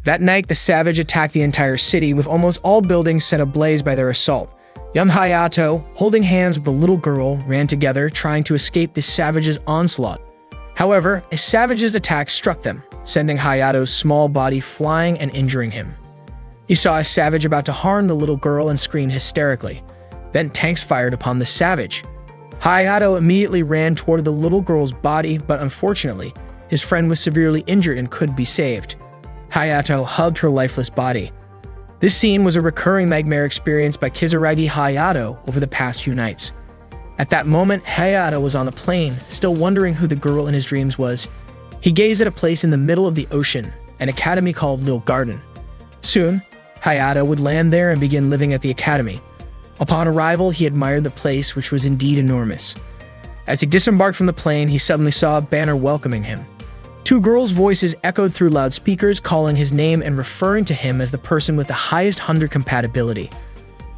That night, the savage attacked the entire city, with almost all buildings set ablaze by their assault. Young Hayato, holding hands with the little girl, ran together, trying to escape the savage's onslaught. However, a savage's attack struck them, sending Hayato's small body flying and injuring him. He saw a savage about to harm the little girl and screamed hysterically. Then tanks fired upon the savage. Hayato immediately ran toward the little girl's body, but unfortunately, his friend was severely injured and could be saved. Hayato hugged her lifeless body. This scene was a recurring nightmare experienced by Kizuragi Hayato over the past few nights. At that moment, Hayato was on a plane, still wondering who the girl in his dreams was. He gazed at a place in the middle of the ocean, an academy called Little Garden. Soon, Hayato would land there and begin living at the academy. Upon arrival, he admired the place, which was indeed enormous. As he disembarked from the plane, he suddenly saw a banner welcoming him. Two girls' voices echoed through loudspeakers, calling his name and referring to him as the person with the highest 100 compatibility.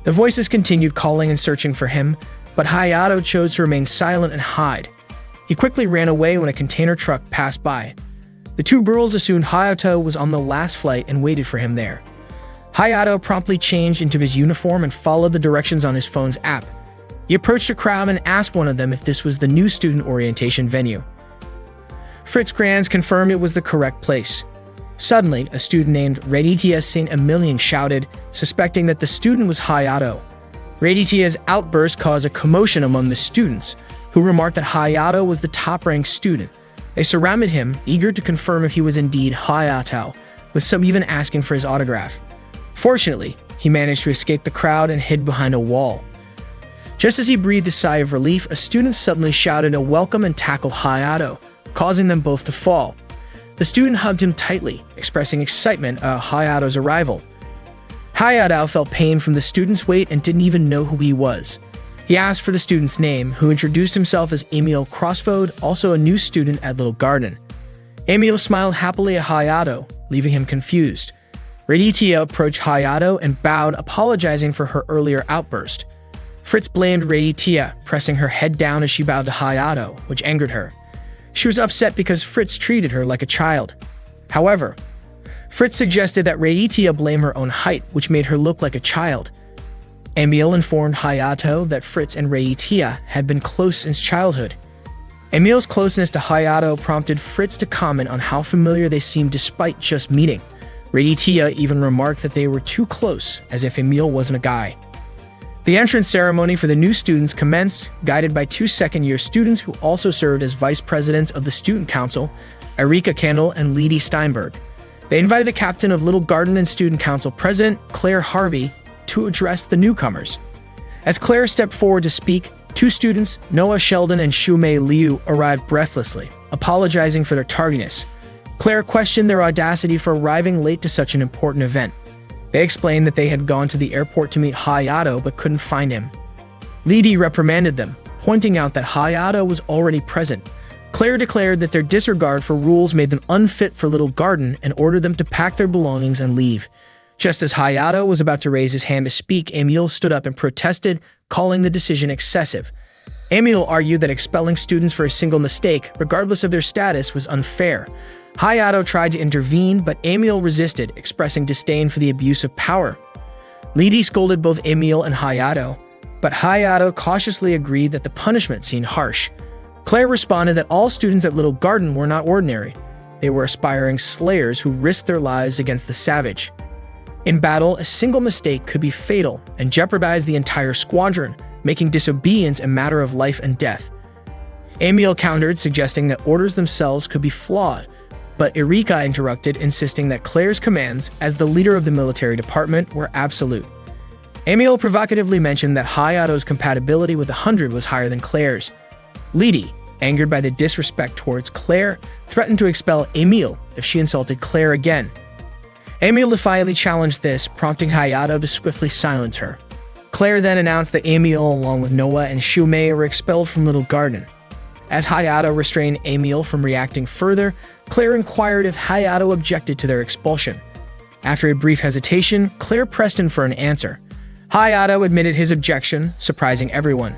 The voices continued calling and searching for him, but Hayato chose to remain silent and hide. He quickly ran away when a container truck passed by. The two girls assumed Hayato was on the last flight and waited for him there. Hayato promptly changed into his uniform and followed the directions on his phone's app. He approached a crowd and asked one of them if this was the new student orientation venue. Fritz Granz confirmed it was the correct place. Suddenly, a student named Raditya St. Emilian shouted, suspecting that the student was Hayato. Raditya's outburst caused a commotion among the students, who remarked that Hayato was the top-ranked student. They surrounded him, eager to confirm if he was indeed Hayato, with some even asking for his autograph. Fortunately, he managed to escape the crowd and hid behind a wall. Just as he breathed a sigh of relief, a student suddenly shouted a welcome and tackled Hayato, causing them both to fall. The student hugged him tightly, expressing excitement at Hayato's arrival. Hayato felt pain from the student's weight and didn't even know who he was. He asked for the student's name, who introduced himself as Emil Crossfode, also a new student at Little Garden. Emil smiled happily at Hayato, leaving him confused. Raditya approached Hayato and bowed, apologizing for her earlier outburst. Fritz blamed Raditya, pressing her head down as she bowed to Hayato, which angered her. She was upset because Fritz treated her like a child. However, Fritz suggested that Raditya blame her own height, which made her look like a child. Emil informed Hayato that Fritz and Raditya had been close since childhood. Emil's closeness to Hayato prompted Fritz to comment on how familiar they seemed despite just meeting. Raditya even remarked that they were too close, as if Emil wasn't a guy. The entrance ceremony for the new students commenced, guided by two second-year students who also served as vice presidents of the student council, Erika Kendall and Lidi Steinberg. They invited the captain of Little Garden and student council president, Claire Harvey, to address the newcomers. As Claire stepped forward to speak, two students, Noah Sheldon and Shumei Liu, arrived breathlessly, apologizing for their tardiness. Claire questioned their audacity for arriving late to such an important event. They explained that they had gone to the airport to meet Hayato but couldn't find him. Lidi reprimanded them, pointing out that Hayato was already present. Claire declared that their disregard for rules made them unfit for Little Garden and ordered them to pack their belongings and leave. Just as Hayato was about to raise his hand to speak, Emil stood up and protested, calling the decision excessive. Emil argued that expelling students for a single mistake, regardless of their status, was unfair. Hayato tried to intervene, but Emil resisted, expressing disdain for the abuse of power. Lidi scolded both Emil and Hayato, but Hayato cautiously agreed that the punishment seemed harsh. Claire responded that all students at Little Garden were not ordinary. They were aspiring slayers who risked their lives against the savage. In battle, a single mistake could be fatal and jeopardize the entire squadron, making disobedience a matter of life and death. Emil countered, suggesting that orders themselves could be flawed, but Erika interrupted, insisting that Claire's commands, as the leader of the military department, were absolute. Emil provocatively mentioned that Hayato's compatibility with the 100 was higher than Claire's. Lidi, angered by the disrespect towards Claire, threatened to expel Emil if she insulted Claire again. Emil defiantly challenged this, prompting Hayato to swiftly silence her. Claire then announced that Emil, along with Noah and Shumei, were expelled from Little Garden. As Hayato restrained Emil from reacting further, Claire inquired if Hayato objected to their expulsion. After a brief hesitation, Claire pressed him for an answer. Hayato admitted his objection, surprising everyone.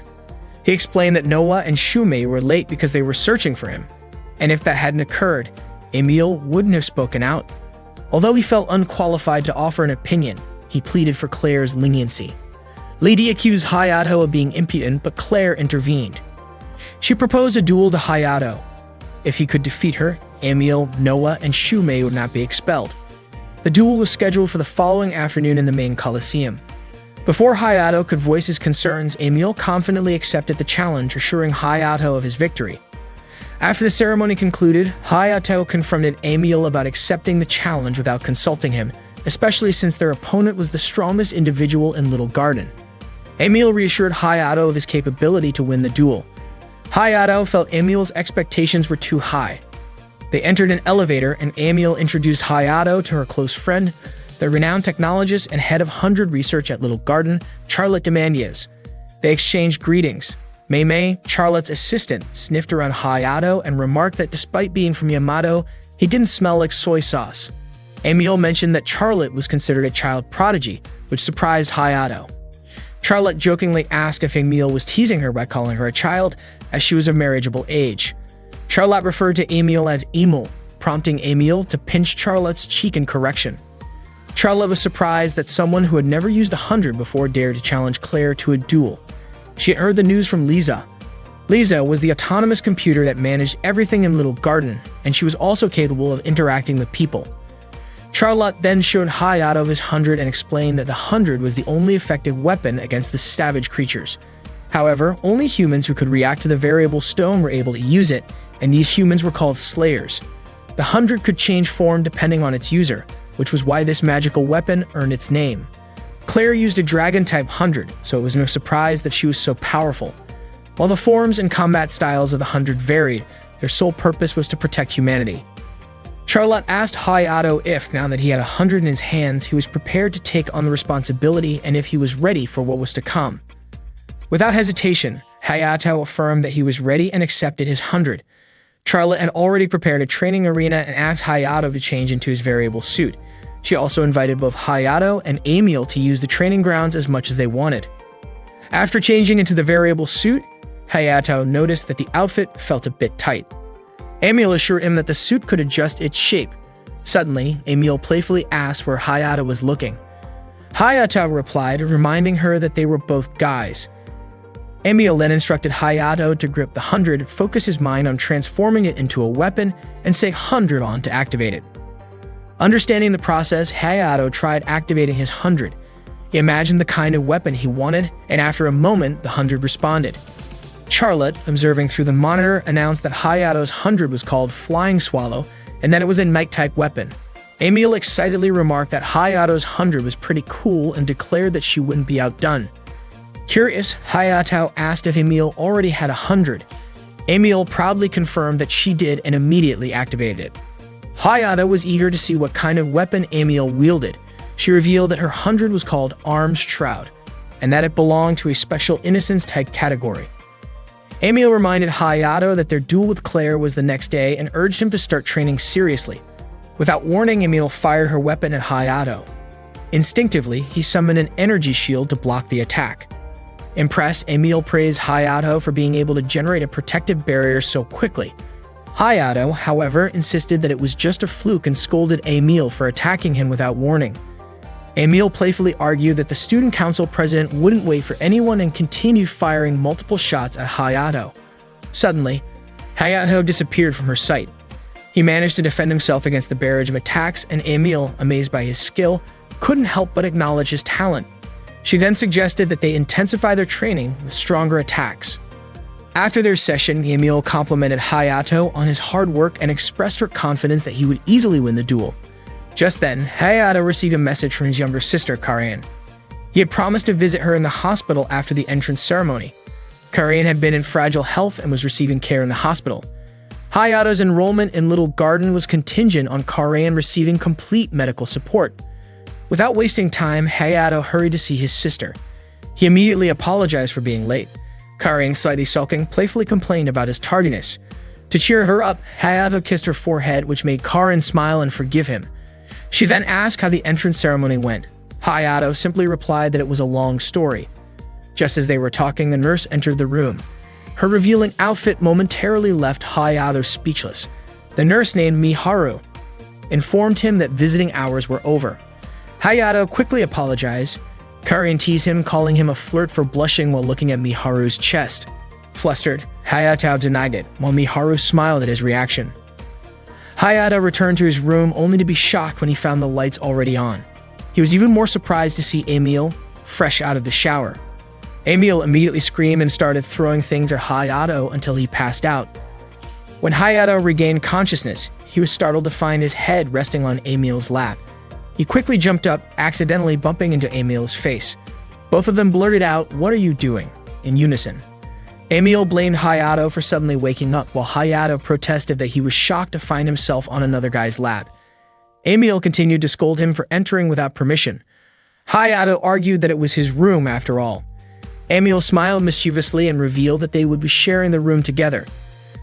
He explained that Noah and Shumei were late because they were searching for him, and if that hadn't occurred, Emil wouldn't have spoken out. Although he felt unqualified to offer an opinion, he pleaded for Claire's leniency. Lady accused Hayato of being impudent, but Claire intervened. She proposed a duel to Hayato. If he could defeat her, Emil, Noah, and Shumei would not be expelled. The duel was scheduled for the following afternoon in the main Coliseum. Before Hayato could voice his concerns, Emil confidently accepted the challenge, assuring Hayato of his victory. After the ceremony concluded, Hayato confronted Emil about accepting the challenge without consulting him, especially since their opponent was the strongest individual in Little Garden. Emil reassured Hayato of his capability to win the duel. Hayato felt Emil's expectations were too high. They entered an elevator, and Emil introduced Hayato to her close friend, the renowned technologist and head of 100 Research at Little Garden, Charlotte Demandiez. They exchanged greetings. Mei, Charlotte's assistant, sniffed around Hayato and remarked that despite being from Yamato, he didn't smell like soy sauce. Emil mentioned that Charlotte was considered a child prodigy, which surprised Hayato. Charlotte jokingly asked if Emil was teasing her by calling her a child, as she was of marriageable age. Charlotte referred to Emil as Emil, prompting Emil to pinch Charlotte's cheek in correction. Charlotte was surprised that someone who had never used 100 before dared to challenge Claire to a duel. She had heard the news from Lisa. Lisa was the autonomous computer that managed everything in Little Garden, and she was also capable of interacting with people. Charlotte then showed Hayato his 100 and explained that the 100 was the only effective weapon against the savage creatures. However, only humans who could react to the variable stone were able to use it, and these humans were called Slayers. The 100 could change form depending on its user, which was why this magical weapon earned its name. Claire used a dragon-type 100, so it was no surprise that she was so powerful. While the forms and combat styles of the 100 varied, their sole purpose was to protect humanity. Charlotte asked Hayato if, now that he had 100 in his hands, he was prepared to take on the responsibility and if he was ready for what was to come. Without hesitation, Hayato affirmed that he was ready and accepted his 100. Charlotte had already prepared a training arena and asked Hayato to change into his variable suit. She also invited both Hayato and Emil to use the training grounds as much as they wanted. After changing into the variable suit, Hayato noticed that the outfit felt a bit tight. Emil assured him that the suit could adjust its shape. Suddenly, Emil playfully asked where Hayato was looking. Hayato replied, reminding her that they were both guys. Emil then instructed Hayato to grip the 100, focus his mind on transforming it into a weapon, and say 100 on to activate it. Understanding the process, Hayato tried activating his 100. He imagined the kind of weapon he wanted, and after a moment, the 100 responded. Charlotte, observing through the monitor, announced that Hayato's 100 was called Flying Swallow, and that it was a night-type weapon. Emil excitedly remarked that Hayato's 100 was pretty cool and declared that she wouldn't be outdone. Curious, Hayato asked if Emil already had 100. Emil proudly confirmed that she did and immediately activated it. Hayato was eager to see what kind of weapon Emil wielded. She revealed that her 100 was called Arms Shroud, and that it belonged to a special innocence-type category. Emil reminded Hayato that their duel with Claire was the next day and urged him to start training seriously. Without warning, Emil fired her weapon at Hayato. Instinctively, he summoned an energy shield to block the attack. Impressed, Emil praised Hayato for being able to generate a protective barrier so quickly. Hayato, however, insisted that it was just a fluke and scolded Emil for attacking him without warning. Emil playfully argued that the student council president wouldn't wait for anyone and continued firing multiple shots at Hayato. Suddenly, Hayato disappeared from her sight. He managed to defend himself against the barrage of attacks, and Emil, amazed by his skill, couldn't help but acknowledge his talent. She then suggested that they intensify their training with stronger attacks. After their session, Emil complimented Hayato on his hard work and expressed her confidence that he would easily win the duel. Just then, Hayato received a message from his younger sister, Karain. He had promised to visit her in the hospital after the entrance ceremony. Karain had been in fragile health and was receiving care in the hospital. Hayato's enrollment in Little Garden was contingent on Karain receiving complete medical support. Without wasting time, Hayato hurried to see his sister. He immediately apologized for being late. Karain, slightly sulking, playfully complained about his tardiness. To cheer her up, Hayato kissed her forehead, which made Karain smile and forgive him. She then asked how the entrance ceremony went. Hayato simply replied that it was a long story. Just as they were talking, the nurse entered the room. Her revealing outfit momentarily left Hayato speechless. The nurse named Miharu. informed him that visiting hours were over. Hayato quickly apologized. Karin teased him, calling him a flirt for blushing while looking at Miharu's chest. Flustered, Hayato denied it, while Miharu smiled at his reaction. Hayato returned to his room only to be shocked when he found the lights already on. He was even more surprised to see Emil fresh out of the shower. Emil immediately screamed and started throwing things at Hayato until he passed out. When Hayato regained consciousness, he was startled to find his head resting on Emil's lap. He quickly jumped up, accidentally bumping into Emil's face. Both of them blurted out, "What are you doing?" in unison. Emil blamed Hayato for suddenly waking up, while Hayato protested that he was shocked to find himself on another guy's lap. Emil continued to scold him for entering without permission. Hayato argued that it was his room after all. Emil smiled mischievously and revealed that they would be sharing the room together.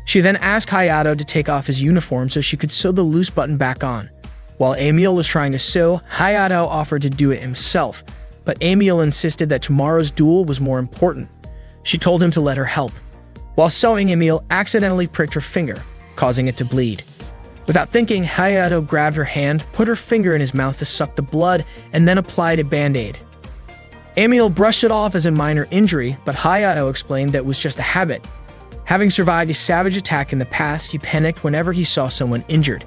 She then asked Hayato to take off his uniform so she could sew the loose button back on. While Emil was trying to sew, Hayato offered to do it himself, but Emil insisted that tomorrow's duel was more important. She told him to let her help. While sewing, Emil accidentally pricked her finger, causing it to bleed. Without thinking, Hayato grabbed her hand, put her finger in his mouth to suck the blood, and then applied a band-aid. Emil brushed it off as a minor injury, but Hayato explained that it was just a habit. Having survived a savage attack in the past, he panicked whenever he saw someone injured.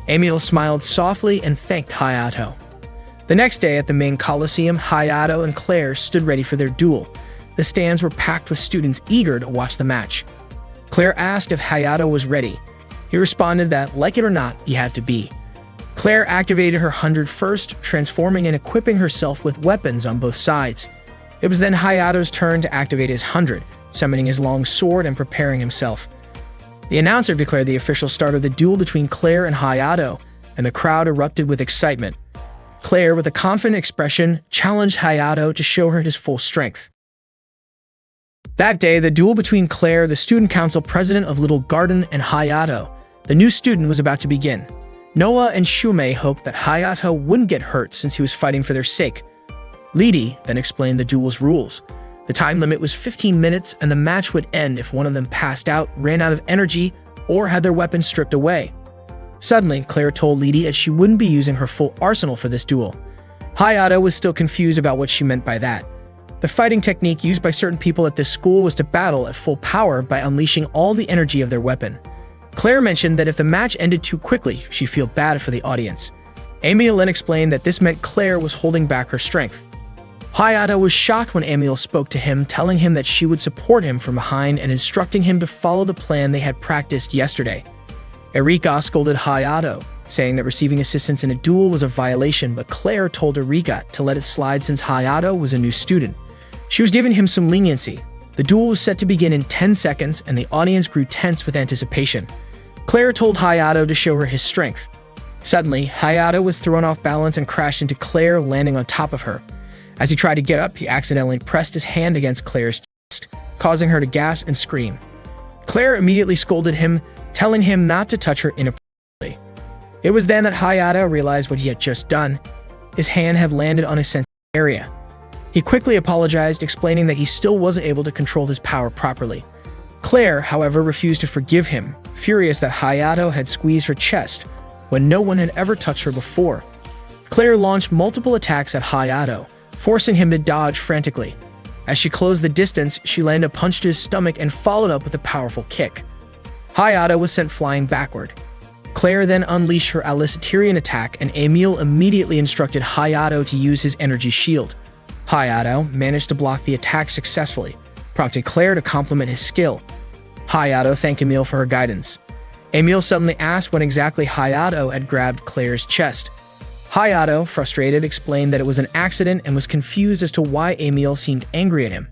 Emil smiled softly and thanked Hayato. The next day at the main Coliseum, Hayato and Claire stood ready for their duel. The stands were packed with students eager to watch the match. Claire asked if Hayato was ready. He responded that, like it or not, he had to be. Claire activated her 100 first, transforming and equipping herself with weapons on both sides. It was then Hayato's turn to activate his 100, summoning his long sword and preparing himself. The announcer declared the official start of the duel between Claire and Hayato, and the crowd erupted with excitement. Claire, with a confident expression, challenged Hayato to show her his full strength. That day, the duel between Claire, the student council president of Little Garden, and Hayato, the new student, was about to begin. Noah and Shumei hoped that Hayato wouldn't get hurt since he was fighting for their sake. Lidi then explained the duel's rules. The time limit was 15 minutes, and the match would end if one of them passed out, ran out of energy, or had their weapons stripped away. Suddenly, Claire told Lidi that she wouldn't be using her full arsenal for this duel. Hayato was still confused about what she meant by that. The fighting technique used by certain people at this school was to battle at full power by unleashing all the energy of their weapon. Claire mentioned that if the match ended too quickly, she'd feel bad for the audience. Emil then explained that this meant Claire was holding back her strength. Hayato was shocked when Emil spoke to him, telling him that she would support him from behind and instructing him to follow the plan they had practiced yesterday. Erika scolded Hayato, saying that receiving assistance in a duel was a violation, but Claire told Erika to let it slide since Hayato was a new student. She was giving him some leniency. The duel was set to begin in 10 seconds, and the audience grew tense with anticipation. Claire told Hayato to show her his strength. Suddenly, Hayato was thrown off balance and crashed into Claire, landing on top of her. As he tried to get up, he accidentally pressed his hand against Claire's chest, causing her to gasp and scream. Claire immediately scolded him, telling him not to touch her inappropriately. It was then that Hayato realized what he had just done. His hand had landed on a sensitive area. He quickly apologized, explaining that he still wasn't able to control his power properly. Claire, however, refused to forgive him, furious that Hayato had squeezed her chest when no one had ever touched her before. Claire launched multiple attacks at Hayato, forcing him to dodge frantically. As she closed the distance, she landed a punch to his stomach and followed up with a powerful kick. Hayato was sent flying backward. Claire then unleashed her Alicitarian attack, and Emil immediately instructed Hayato to use his energy shield. Hayato managed to block the attack successfully, prompting Claire to compliment his skill. Hayato thanked Emil for her guidance. Emil suddenly asked when exactly Hayato had grabbed Claire's chest. Hayato, frustrated, explained that it was an accident and was confused as to why Emil seemed angry at him.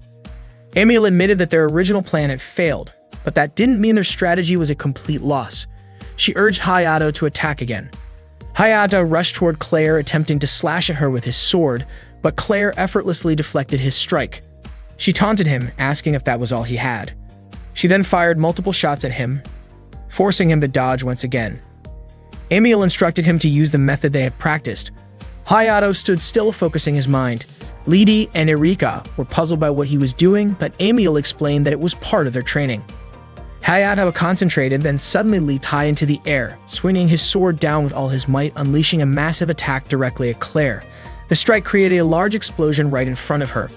Emil admitted that their original plan had failed, but that didn't mean their strategy was a complete loss. She urged Hayato to attack again. Hayato rushed toward Claire, attempting to slash at her with his sword, but Claire effortlessly deflected his strike. She taunted him, asking if that was all he had. She then fired multiple shots at him, forcing him to dodge once again. Emil instructed him to use the method they had practiced. Hayato stood still, focusing his mind. Lidi and Erika were puzzled by what he was doing, but Emil explained that it was part of their training. Hayato concentrated, then suddenly leaped high into the air, swinging his sword down with all his might, unleashing a massive attack directly at Claire. The strike created a large explosion right in front of her.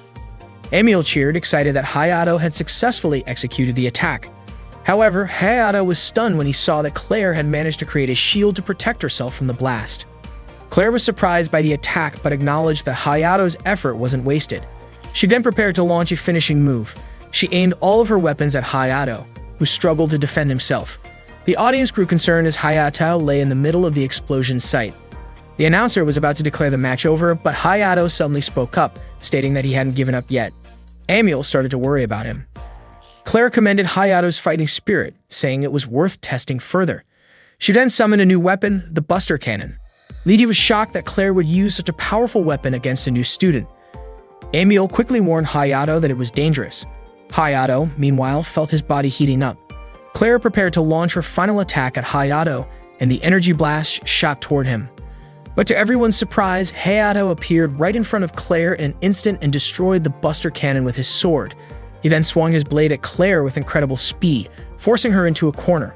Emil cheered, excited that Hayato had successfully executed the attack. However, Hayato was stunned when he saw that Claire had managed to create a shield to protect herself from the blast. Claire was surprised by the attack but acknowledged that Hayato's effort wasn't wasted. She then prepared to launch a finishing move. She aimed all of her weapons at Hayato, who struggled to defend himself. The audience grew concerned as Hayato lay in the middle of the explosion site. The announcer was about to declare the match over, but Hayato suddenly spoke up, stating that he hadn't given up yet. Emil started to worry about him. Claire commended Hayato's fighting spirit, saying it was worth testing further. She then summoned a new weapon, the Buster Cannon. Lydia was shocked that Claire would use such a powerful weapon against a new student. Emil quickly warned Hayato that it was dangerous. Hayato, meanwhile, felt his body heating up. Claire prepared to launch her final attack at Hayato, and the energy blast shot toward him. But to everyone's surprise, Hayato appeared right in front of Claire in an instant and destroyed the Buster Cannon with his sword. He then swung his blade at Claire with incredible speed, forcing her into a corner.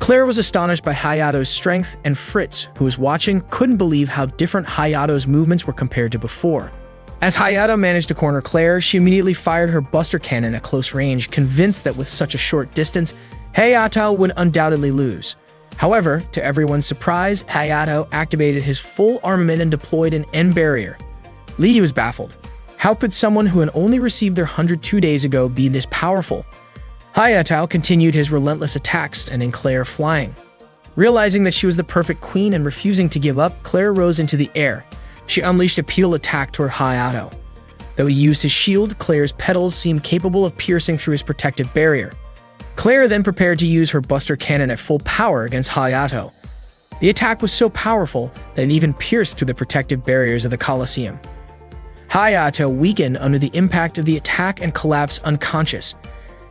Claire was astonished by Hayato's strength, and Fritz, who was watching, couldn't believe how different Hayato's movements were compared to before. As Hayato managed to corner Claire, she immediately fired her Buster Cannon at close range, convinced that with such a short distance, Hayato would undoubtedly lose. However, to everyone's surprise, Hayato activated his full armament and deployed an end barrier. Lydia was baffled. How could someone who had only received their 100 2 days ago be this powerful? Hayato continued his relentless attacks, sending Claire flying. Realizing that she was the perfect queen and refusing to give up, Claire rose into the air. She unleashed a peel attack toward Hayato. Though he used his shield, Claire's petals seemed capable of piercing through his protective barrier. Claire then prepared to use her Buster Cannon at full power against Hayato. The attack was so powerful that it even pierced through the protective barriers of the Colosseum. Hayato weakened under the impact of the attack and collapsed unconscious.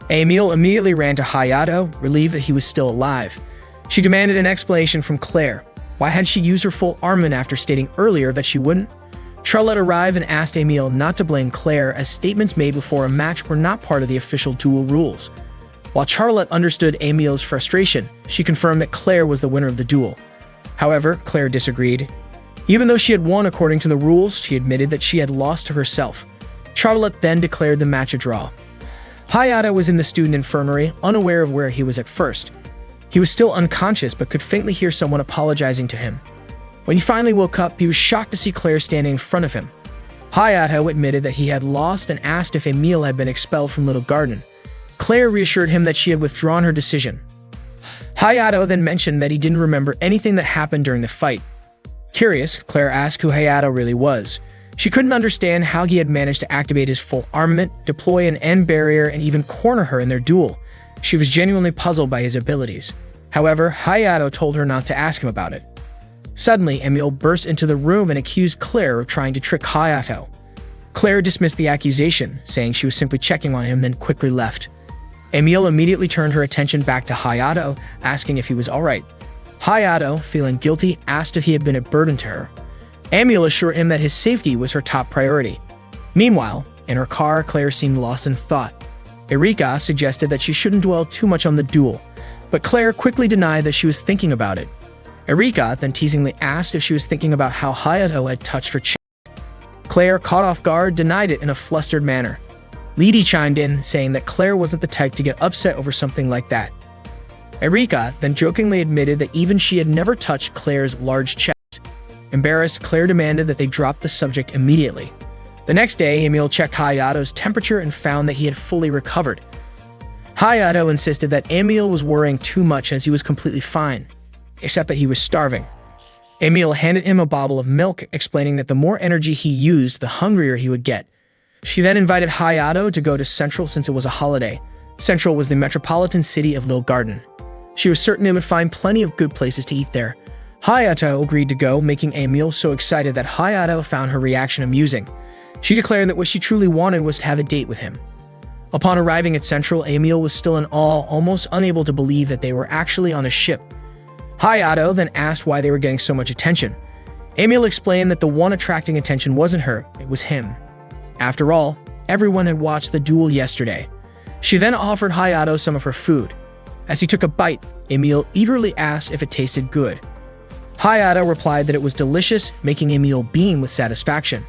Emil immediately ran to Hayato, relieved that he was still alive. She demanded an explanation from Claire. Why had she used her full armament after stating earlier that she wouldn't? Charlotte arrived and asked Emil not to blame Claire, as statements made before a match were not part of the official duel rules. While Charlotte understood Emil's frustration, she confirmed that Claire was the winner of the duel. However, Claire disagreed. Even though she had won according to the rules, she admitted that she had lost to herself. Charlotte then declared the match a draw. Hayato was in the student infirmary, unaware of where he was at first. He was still unconscious but could faintly hear someone apologizing to him. When he finally woke up, he was shocked to see Claire standing in front of him. Hayato admitted that he had lost and asked if Emil had been expelled from Little Garden. Claire reassured him that she had withdrawn her decision. Hayato then mentioned that he didn't remember anything that happened during the fight. Curious, Claire asked who Hayato really was. She couldn't understand how he had managed to activate his full armament, deploy an end barrier, and even corner her in their duel. She was genuinely puzzled by his abilities. However, Hayato told her not to ask him about it. Suddenly, Emil burst into the room and accused Claire of trying to trick Hayato. Claire dismissed the accusation, saying she was simply checking on him, then quickly left. Emil immediately turned her attention back to Hayato, asking if he was alright. Hayato, feeling guilty, asked if he had been a burden to her. Emil assured him that his safety was her top priority. Meanwhile, in her car, Claire seemed lost in thought. Erika suggested that she shouldn't dwell too much on the duel, but Claire quickly denied that she was thinking about it. Erika then teasingly asked if she was thinking about how Hayato had touched her chest. Claire, caught off guard, denied it in a flustered manner. Lydia chimed in, saying that Claire wasn't the type to get upset over something like that. Erika then jokingly admitted that even she had never touched Claire's large chest. Embarrassed, Claire demanded that they drop the subject immediately. The next day, Emil checked Hayato's temperature and found that he had fully recovered. Hayato insisted that Emil was worrying too much as he was completely fine, except that he was starving. Emil handed him a bottle of milk, explaining that the more energy he used, the hungrier he would get. She then invited Hayato to go to Central since it was a holiday. Central was the metropolitan city of Little Garden. She was certain they would find plenty of good places to eat there. Hayato agreed to go, making Emil so excited that Hayato found her reaction amusing. She declared that what she truly wanted was to have a date with him. Upon arriving at Central, Emil was still in awe, almost unable to believe that they were actually on a ship. Hayato then asked why they were getting so much attention. Emil explained that the one attracting attention wasn't her, it was him. After all, everyone had watched the duel yesterday. She then offered Hayato some of her food. As he took a bite, Emil eagerly asked if it tasted good. Hayato replied that it was delicious, making Emil beam with satisfaction.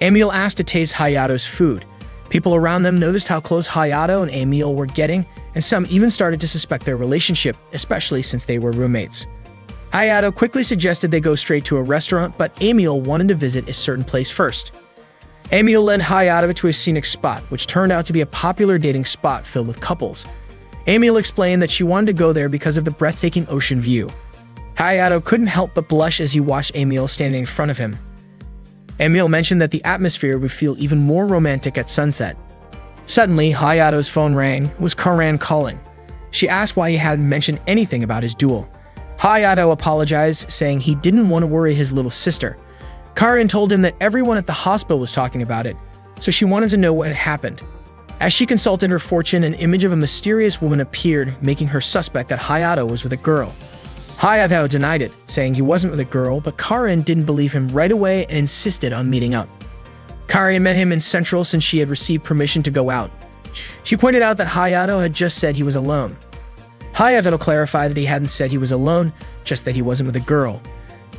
Emil asked to taste Hayato's food. People around them noticed how close Hayato and Emil were getting, and some even started to suspect their relationship, especially since they were roommates. Hayato quickly suggested they go straight to a restaurant, but Emil wanted to visit a certain place first. Emil led Hayato to a scenic spot, which turned out to be a popular dating spot filled with couples. Emil explained that she wanted to go there because of the breathtaking ocean view. Hayato couldn't help but blush as he watched Emil standing in front of him. Emil mentioned that the atmosphere would feel even more romantic at sunset. Suddenly, Hayato's phone rang. It was Karan calling. She asked why he hadn't mentioned anything about his duel. Hayato apologized, saying he didn't want to worry his little sister. Karan told him that everyone at the hospital was talking about it, so she wanted to know what had happened. As she consulted her fortune, an image of a mysterious woman appeared, making her suspect that Hayato was with a girl. Hayato denied it, saying he wasn't with a girl, but Karan didn't believe him right away and insisted on meeting up. Karan met him in Central since she had received permission to go out. She pointed out that Hayato had just said he was alone. Hayato clarified that he hadn't said he was alone, just that he wasn't with a girl.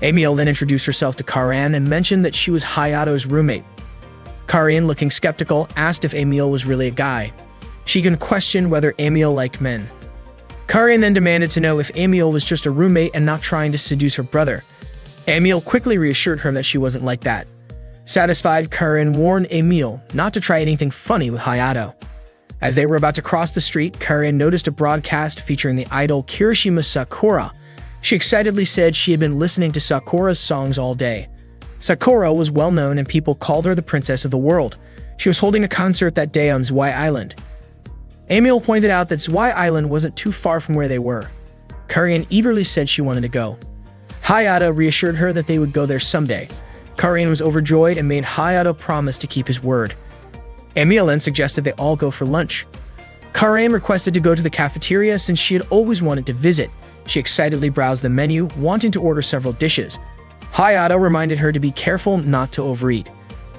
Emil then introduced herself to Karan and mentioned that she was Hayato's roommate. Karan, looking skeptical, asked if Emil was really a guy. She even questioned whether Emil liked men. Karan then demanded to know if Emil was just a roommate and not trying to seduce her brother. Emil quickly reassured her that she wasn't like that. Satisfied, Karan warned Emil not to try anything funny with Hayato. As they were about to cross the street, Karan noticed a broadcast featuring the idol Kirishima Sakura. She excitedly said she had been listening to Sakura's songs all day. Sakura was well known and people called her the princess of the world. She was holding a concert that day on Zwei Island. Emil pointed out that Zwei Island wasn't too far from where they were. Karan eagerly said she wanted to go. Hayato reassured her that they would go there someday. Karan was overjoyed and made Hayato promise to keep his word. Emil then suggested they all go for lunch. Karan requested to go to the cafeteria since she had always wanted to visit. She excitedly browsed the menu, wanting to order several dishes. Hayato reminded her to be careful not to overeat.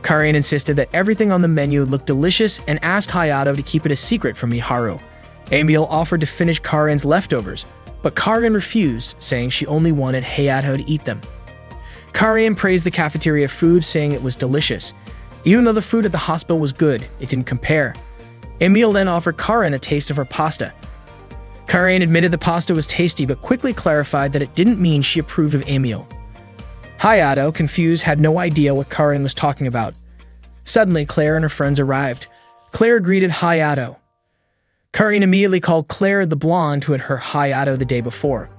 Karan insisted that everything on the menu looked delicious and asked Hayato to keep it a secret from Miharu. Emil offered to finish Karan's leftovers, but Karan refused, saying she only wanted Hayato to eat them. Karan praised the cafeteria food, saying it was delicious. Even though the food at the hospital was good, it didn't compare. Emil then offered Karan a taste of her pasta. Karan admitted the pasta was tasty but quickly clarified that it didn't mean she approved of Emil. Hayato, confused, had no idea what Karan was talking about. Suddenly, Claire and her friends arrived. Claire greeted Hayato. Karan immediately called Claire the blonde who had hurt Hayato the day before.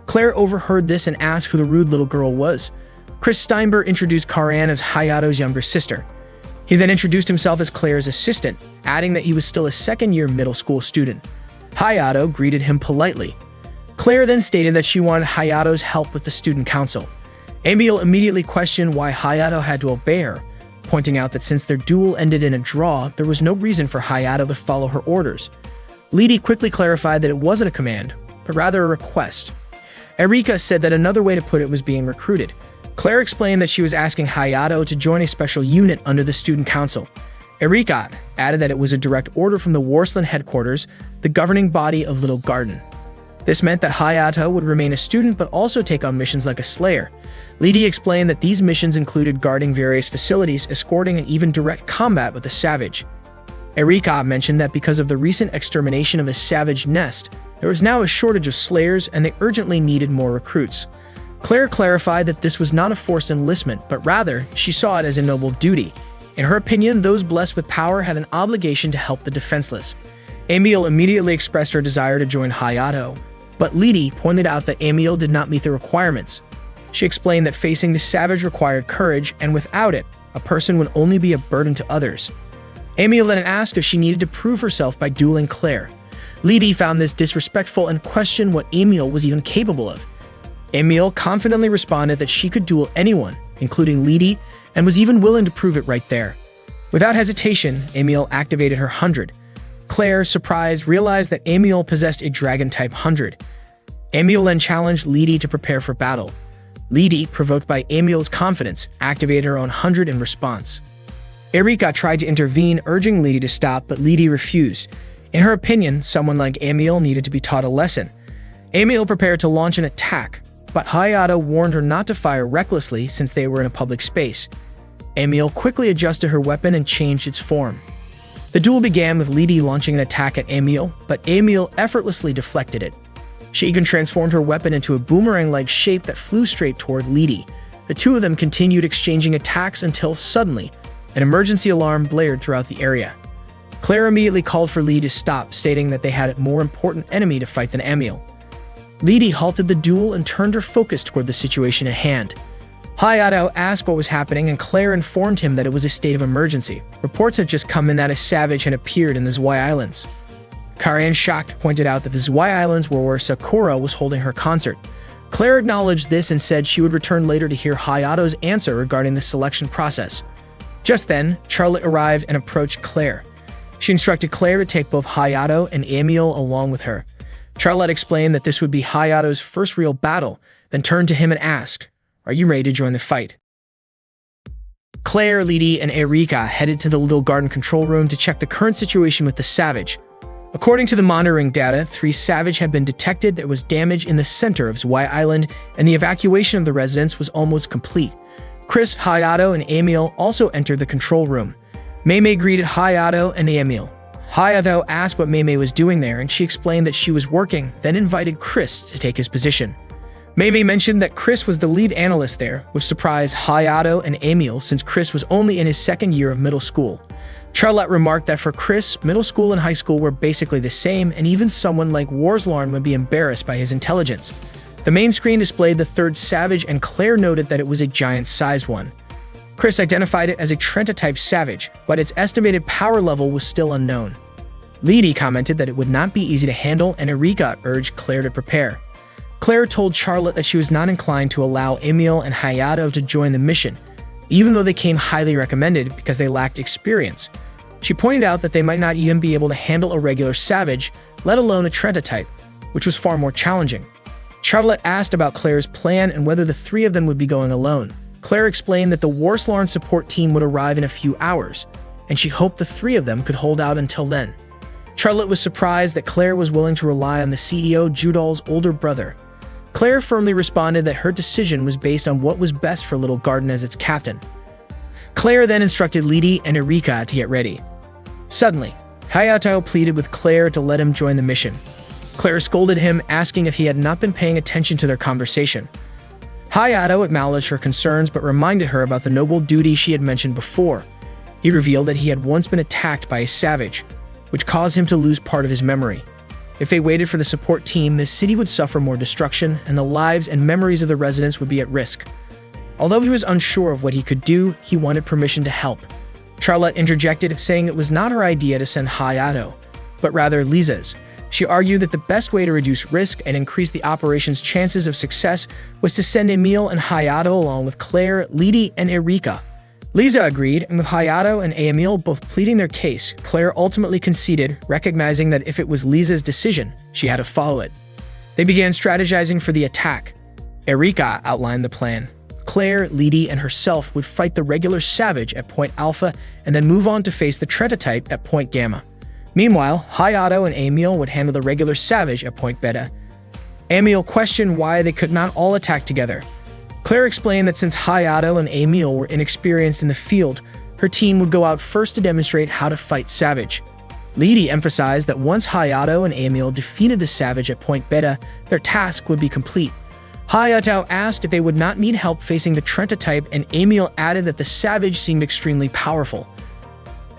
Claire overheard this and asked who the rude little girl was. Chris Steinberg introduced Karan as Hayato's younger sister. He then introduced himself as Claire's assistant, adding that he was still a second-year middle school student. Hayato greeted him politely. Claire then stated that she wanted Hayato's help with the student council. Emil immediately questioned why Hayato had to obey her, pointing out that since their duel ended in a draw, there was no reason for Hayato to follow her orders. Lidi quickly clarified that it wasn't a command, but rather a request. Erika said that another way to put it was being recruited. Claire explained that she was asking Hayato to join a special unit under the student council. Erika added that it was a direct order from the Warsland headquarters, the governing body of Little Garden. This meant that Hayato would remain a student but also take on missions like a slayer. Lidi explained that these missions included guarding various facilities, escorting, and even direct combat with the Savage. Erika mentioned that because of the recent extermination of the Savage nest, there was now a shortage of slayers and they urgently needed more recruits. Claire clarified that this was not a forced enlistment, but rather, she saw it as a noble duty. In her opinion, those blessed with power had an obligation to help the defenseless. Emil immediately expressed her desire to join Hayato, but Lidi pointed out that Emil did not meet the requirements. She explained that facing the Savage required courage, and without it, a person would only be a burden to others. Emil then asked if she needed to prove herself by dueling Claire. Lidi found this disrespectful and questioned what Emil was even capable of. Emil confidently responded that she could duel anyone, including Lidi, and was even willing to prove it right there. Without hesitation, Emil activated her 100. Claire, surprised, realized that Emil possessed a Dragon-type 100. Emil then challenged Lidi to prepare for battle. Lidi, provoked by Emil's confidence, activated her own 100 in response. Erika tried to intervene, urging Lidi to stop, but Lidi refused. In her opinion, someone like Emil needed to be taught a lesson. Emil prepared to launch an attack, but Hayato warned her not to fire recklessly since they were in a public space. Emil quickly adjusted her weapon and changed its form. The duel began with Lidi launching an attack at Emil, but Emil effortlessly deflected it. She even transformed her weapon into a boomerang-like shape that flew straight toward Lidi. The two of them continued exchanging attacks until suddenly, an emergency alarm blared throughout the area. Claire immediately called for Lidi to stop, stating that they had a more important enemy to fight than Emil. Lidi halted the duel and turned her focus toward the situation at hand. Hayato asked what was happening, and Claire informed him that it was a state of emergency. Reports had just come in that a savage had appeared in the Zwei Islands. Karian, shocked, pointed out that the Zwei Islands were where Sakura was holding her concert. Claire acknowledged this and said she would return later to hear Hayato's answer regarding the selection process. Just then, Charlotte arrived and approached Claire. She instructed Claire to take both Hayato and Emil along with her. Charlotte explained that this would be Hayato's first real battle, then turned to him and asked, "Are you ready to join the fight?" Claire, Lidi, and Erika headed to the Little Garden control room to check the current situation with the savage. According to the monitoring data, 3 savage had been detected. There was damage in the center of Zwei Island, and the evacuation of the residents was almost complete. Chris, Hayato, and Emil also entered the control room. Mei greeted Hayato and Emil. Hayato asked what Mei was doing there, and she explained that she was working, then invited Chris to take his position. Mei mentioned that Chris was the lead analyst there, which surprised Hayato and Emil since Chris was only in his second year of middle school. Charlotte remarked that for Chris, middle school and high school were basically the same, and even someone like Warslarn would be embarrassed by his intelligence. The main screen displayed the 3rd savage, and Claire noted that it was a giant-sized one. Chris identified it as a Trenta-type savage, but its estimated power level was still unknown. Lidi commented that it would not be easy to handle, and Erika urged Claire to prepare. Claire told Charlotte that she was not inclined to allow Emil and Hayato to join the mission, even though they came highly recommended because they lacked experience. She pointed out that they might not even be able to handle a regular savage, let alone a Trenta-type, which was far more challenging. Charlotte asked about Claire's plan and whether the 3 of them would be going alone. Claire explained that the Warslarn support team would arrive in a few hours, and she hoped the 3 of them could hold out until then. Charlotte was surprised that Claire was willing to rely on the CEO Judal's older brother. Claire firmly responded that her decision was based on what was best for Little Garden as its captain. Claire then instructed Lidi and Erika to get ready. Suddenly, Hayato pleaded with Claire to let him join the mission. Claire scolded him, asking if he had not been paying attention to their conversation. Hayato acknowledged her concerns but reminded her about the noble duty she had mentioned before. He revealed that he had once been attacked by a savage, which caused him to lose part of his memory. If they waited for the support team, the city would suffer more destruction, and the lives and memories of the residents would be at risk. Although he was unsure of what he could do, he wanted permission to help. Charlotte interjected, saying it was not her idea to send Hayato, but rather Liza's. She argued that the best way to reduce risk and increase the operation's chances of success was to send Emil and Hayato along with Claire, Lidi, and Erika. Liza agreed, and with Hayato and Emil both pleading their case, Claire ultimately conceded, recognizing that if it was Liza's decision, she had to follow it. They began strategizing for the attack. Erika outlined the plan. Claire, Lidi, and herself would fight the regular savage at Point Alpha and then move on to face the Trenta-type at Point Gamma. Meanwhile, Hayato and Emil would handle the regular savage at Point Beta. Emil questioned why they could not all attack together. Claire explained that since Hayato and Emil were inexperienced in the field, her team would go out first to demonstrate how to fight Savage. Lidi emphasized that once Hayato and Emil defeated the Savage at Point Beta, their task would be complete. Hayato asked if they would not need help facing the Trenta-type, and Emil added that the Savage seemed extremely powerful.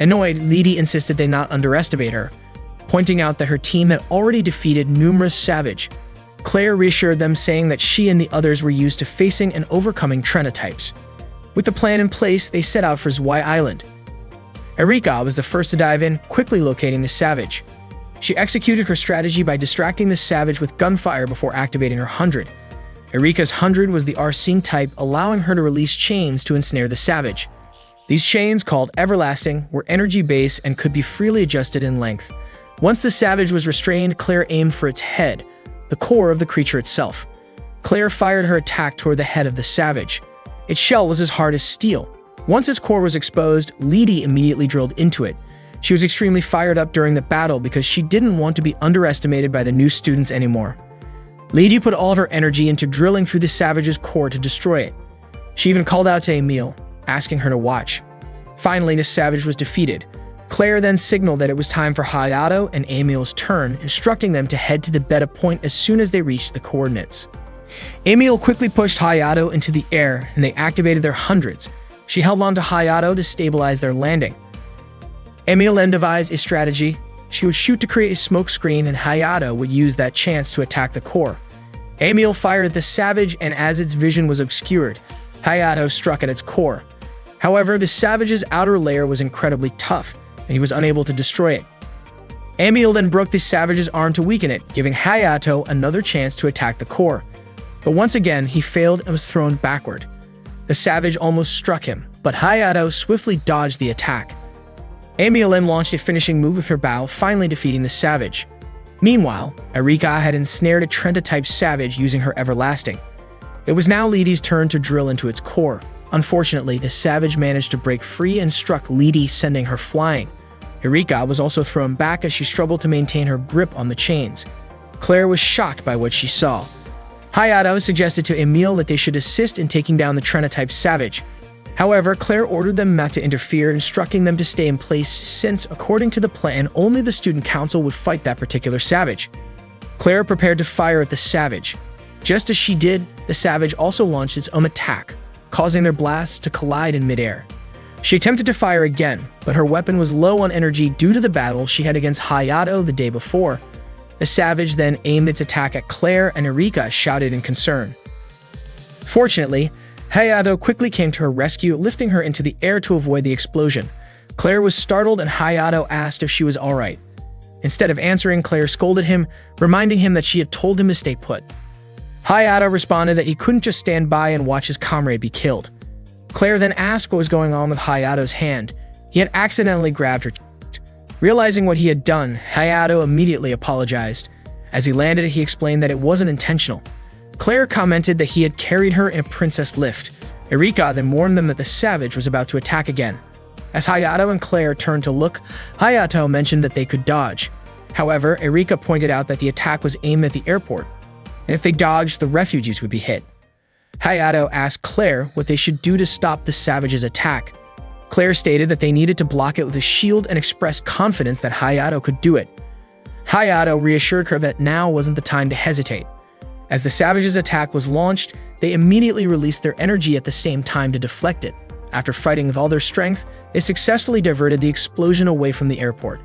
Annoyed, Lidi insisted they not underestimate her, pointing out that her team had already defeated numerous Savage. Claire reassured them, saying that she and the others were used to facing and overcoming Trenta-types. With the plan in place, they set out for Zwei Island. Erika was the first to dive in, quickly locating the Savage. She executed her strategy by distracting the Savage with gunfire before activating her 100. Erika's 100 was the Arsene type, allowing her to release chains to ensnare the Savage. These chains, called Everlasting, were energy-based and could be freely adjusted in length. Once the Savage was restrained, Claire aimed for its head, the core of the creature itself. Claire fired her attack toward the head of the Savage. Its shell was as hard as steel. Once its core was exposed, Lidi immediately drilled into it. She was extremely fired up during the battle because she didn't want to be underestimated by the new students anymore. Lydie put all of her energy into drilling through the savage's core to destroy it. She even called out to Emile, asking her to watch. Finally, the savage was defeated. Claire then signaled that it was time for Hayato and Emile's turn, instructing them to head to the beta point as soon as they reached the coordinates. Emile quickly pushed Hayato into the air, and they activated their hundreds. She held on to Hayato to stabilize their landing. Emile then devised a strategy. She would shoot to create a smoke screen, and Hayato would use that chance to attack the core. Emile fired at the savage, and as its vision was obscured, Hayato struck at its core. However, the savage's outer layer was incredibly tough, and he was unable to destroy it. Emile then broke the savage's arm to weaken it, giving Hayato another chance to attack the core. But once again, he failed and was thrown backward. The savage almost struck him, but Hayato swiftly dodged the attack. Emile then launched a finishing move with her bow, finally defeating the savage. Meanwhile, Erika had ensnared a Trenta-type savage using her Everlasting. It was now Lydie's turn to drill into its core. Unfortunately, the savage managed to break free and struck Lydie, sending her flying. Erika was also thrown back as she struggled to maintain her grip on the chains. Claire was shocked by what she saw. Hayato suggested to Emile that they should assist in taking down the Trenta-type savage. However, Claire ordered them not to interfere, instructing them to stay in place since, according to the plan, only the student council would fight that particular savage. Claire prepared to fire at the savage. Just as she did, the savage also launched its own attack, causing their blasts to collide in midair. She attempted to fire again, but her weapon was low on energy due to the battle she had against Hayato the day before. The savage then aimed its attack at Claire, and Erika shouted in concern. Fortunately, Hayato quickly came to her rescue, lifting her into the air to avoid the explosion. Claire was startled, and Hayato asked if she was alright. Instead of answering, Claire scolded him, reminding him that she had told him to stay put. Hayato responded that he couldn't just stand by and watch his comrade be killed. Claire then asked what was going on with Hayato's hand. He had accidentally grabbed her chest. Realizing what he had done, Hayato immediately apologized. As he landed, he explained that it wasn't intentional. Claire commented that he had carried her in a princess lift. Erika then warned them that the savage was about to attack again. As Hayato and Claire turned to look, Hayato mentioned that they could dodge. However, Erika pointed out that the attack was aimed at the airport, and if they dodged, the refugees would be hit. Hayato asked Claire what they should do to stop the savage's attack. Claire stated that they needed to block it with a shield and expressed confidence that Hayato could do it. Hayato reassured her that now wasn't the time to hesitate. As the savage's attack was launched, they immediately released their energy at the same time to deflect it. After fighting with all their strength, they successfully diverted the explosion away from the airport.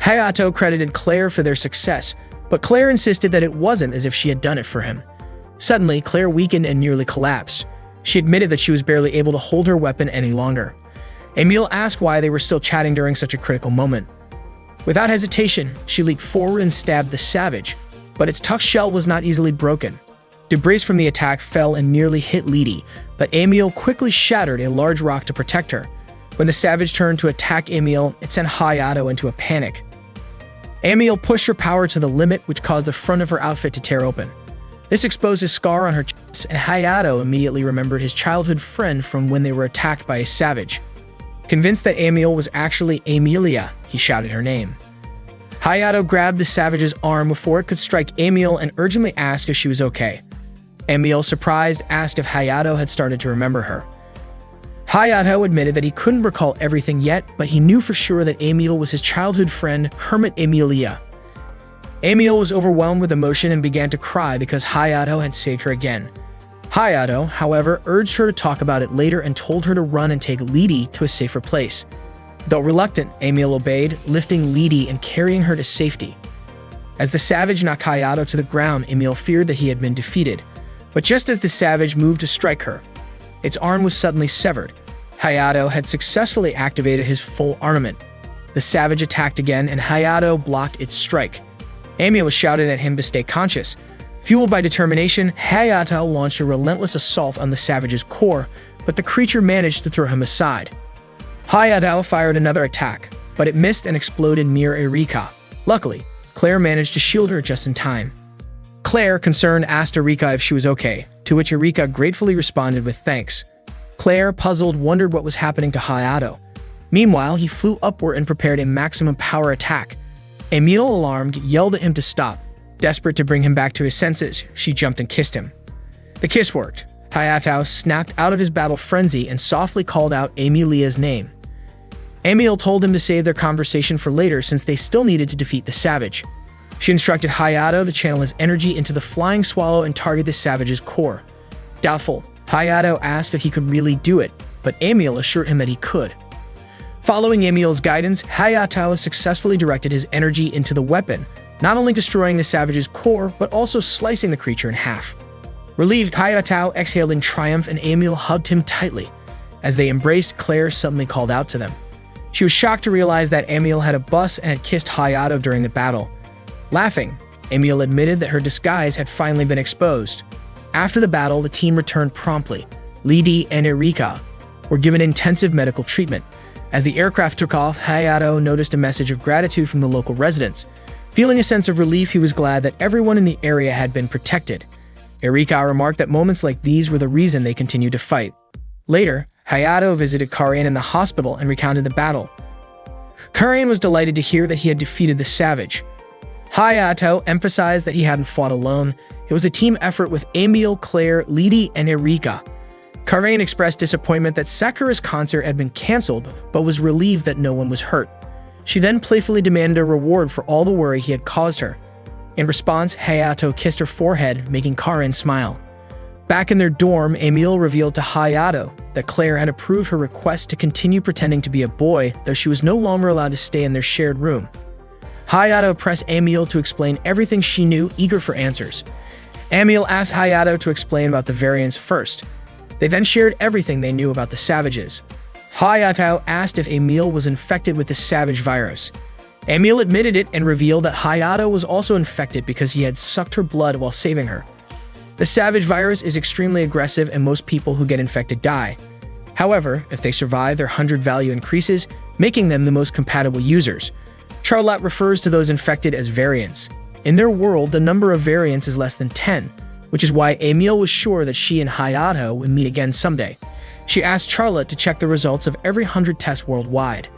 Hayato credited Claire for their success, but Claire insisted that it wasn't as if she had done it for him. Suddenly, Claire weakened and nearly collapsed. She admitted that she was barely able to hold her weapon any longer. Emile asked why they were still chatting during such a critical moment. Without hesitation, she leaped forward and stabbed the savage, but its tough shell was not easily broken. Debris from the attack fell and nearly hit Lydie, but Emile quickly shattered a large rock to protect her. When the savage turned to attack Emile, it sent Hayato into a panic. Emile pushed her power to the limit, which caused the front of her outfit to tear open. This exposed a scar on her chest, and Hayato immediately remembered his childhood friend from when they were attacked by a savage. Convinced that Emile was actually Emilia, he shouted her name. Hayato grabbed the savage's arm before it could strike Emile and urgently asked if she was okay. Emile, surprised, asked if Hayato had started to remember her. Hayato admitted that he couldn't recall everything yet, but he knew for sure that Emile was his childhood friend, Hermit Emilia. Emile was overwhelmed with emotion and began to cry because Hayato had saved her again. Hayato, however, urged her to talk about it later and told her to run and take Lydie to a safer place. Though reluctant, Emile obeyed, lifting Lydie and carrying her to safety. As the savage knocked Hayato to the ground, Emile feared that he had been defeated. But just as the savage moved to strike her, its arm was suddenly severed. Hayato had successfully activated his full armament. The savage attacked again, and Hayato blocked its strike. Emile shouted at him to stay conscious. Fueled by determination, Hayato launched a relentless assault on the savage's core, but the creature managed to throw him aside. Hayato fired another attack, but it missed and exploded near Erika. Luckily, Claire managed to shield her just in time. Claire, concerned, asked Erika if she was okay, to which Erika gratefully responded with thanks. Claire, puzzled, wondered what was happening to Hayato. Meanwhile, he flew upward and prepared a maximum power attack. Emil, alarmed, yelled at him to stop. Desperate to bring him back to his senses, she jumped and kissed him. The kiss worked. Hayato snapped out of his battle frenzy and softly called out Emilia's name. Emil told him to save their conversation for later since they still needed to defeat the savage. She instructed Hayato to channel his energy into the flying swallow and target the savage's core. Doubtful, Hayato asked if he could really do it, but Emil assured him that he could. Following Emil's guidance, Hayato successfully directed his energy into the weapon, not only destroying the savage's core, but also slicing the creature in half. Relieved, Hayato exhaled in triumph and Emil hugged him tightly. As they embraced, Claire suddenly called out to them. She was shocked to realize that Emil had a bus and had kissed Hayato during the battle. Laughing, Emil admitted that her disguise had finally been exposed. After the battle, the team returned promptly. Lidi and Erika were given intensive medical treatment. As the aircraft took off, Hayato noticed a message of gratitude from the local residents. Feeling a sense of relief, he was glad that everyone in the area had been protected. Erika remarked that moments like these were the reason they continued to fight. Later, Hayato visited Karain in the hospital and recounted the battle. Karain was delighted to hear that he had defeated the savage. Hayato emphasized that he hadn't fought alone. It was a team effort with Emil, Claire, Lidi, and Erika. Karain expressed disappointment that Sakura's concert had been cancelled, but was relieved that no one was hurt. She then playfully demanded a reward for all the worry he had caused her. In response, Hayato kissed her forehead, making Karain smile. Back in their dorm, Emil revealed to Hayato that Claire had approved her request to continue pretending to be a boy, though she was no longer allowed to stay in their shared room. Hayato pressed Emil to explain everything she knew, eager for answers. Emil asked Hayato to explain about the variants first. They then shared everything they knew about the savages. Hayato asked if Emil was infected with the savage virus. Emil admitted it and revealed that Hayato was also infected because he had sucked her blood while saving her. The savage virus is extremely aggressive and most people who get infected die. However, if they survive, their 100 value increases, making them the most compatible users. Charlotte refers to those infected as variants. In their world, the number of variants is less than 10, which is why Emil was sure that she and Hayato would meet again someday. She asked Charlotte to check the results of every 100 tests worldwide.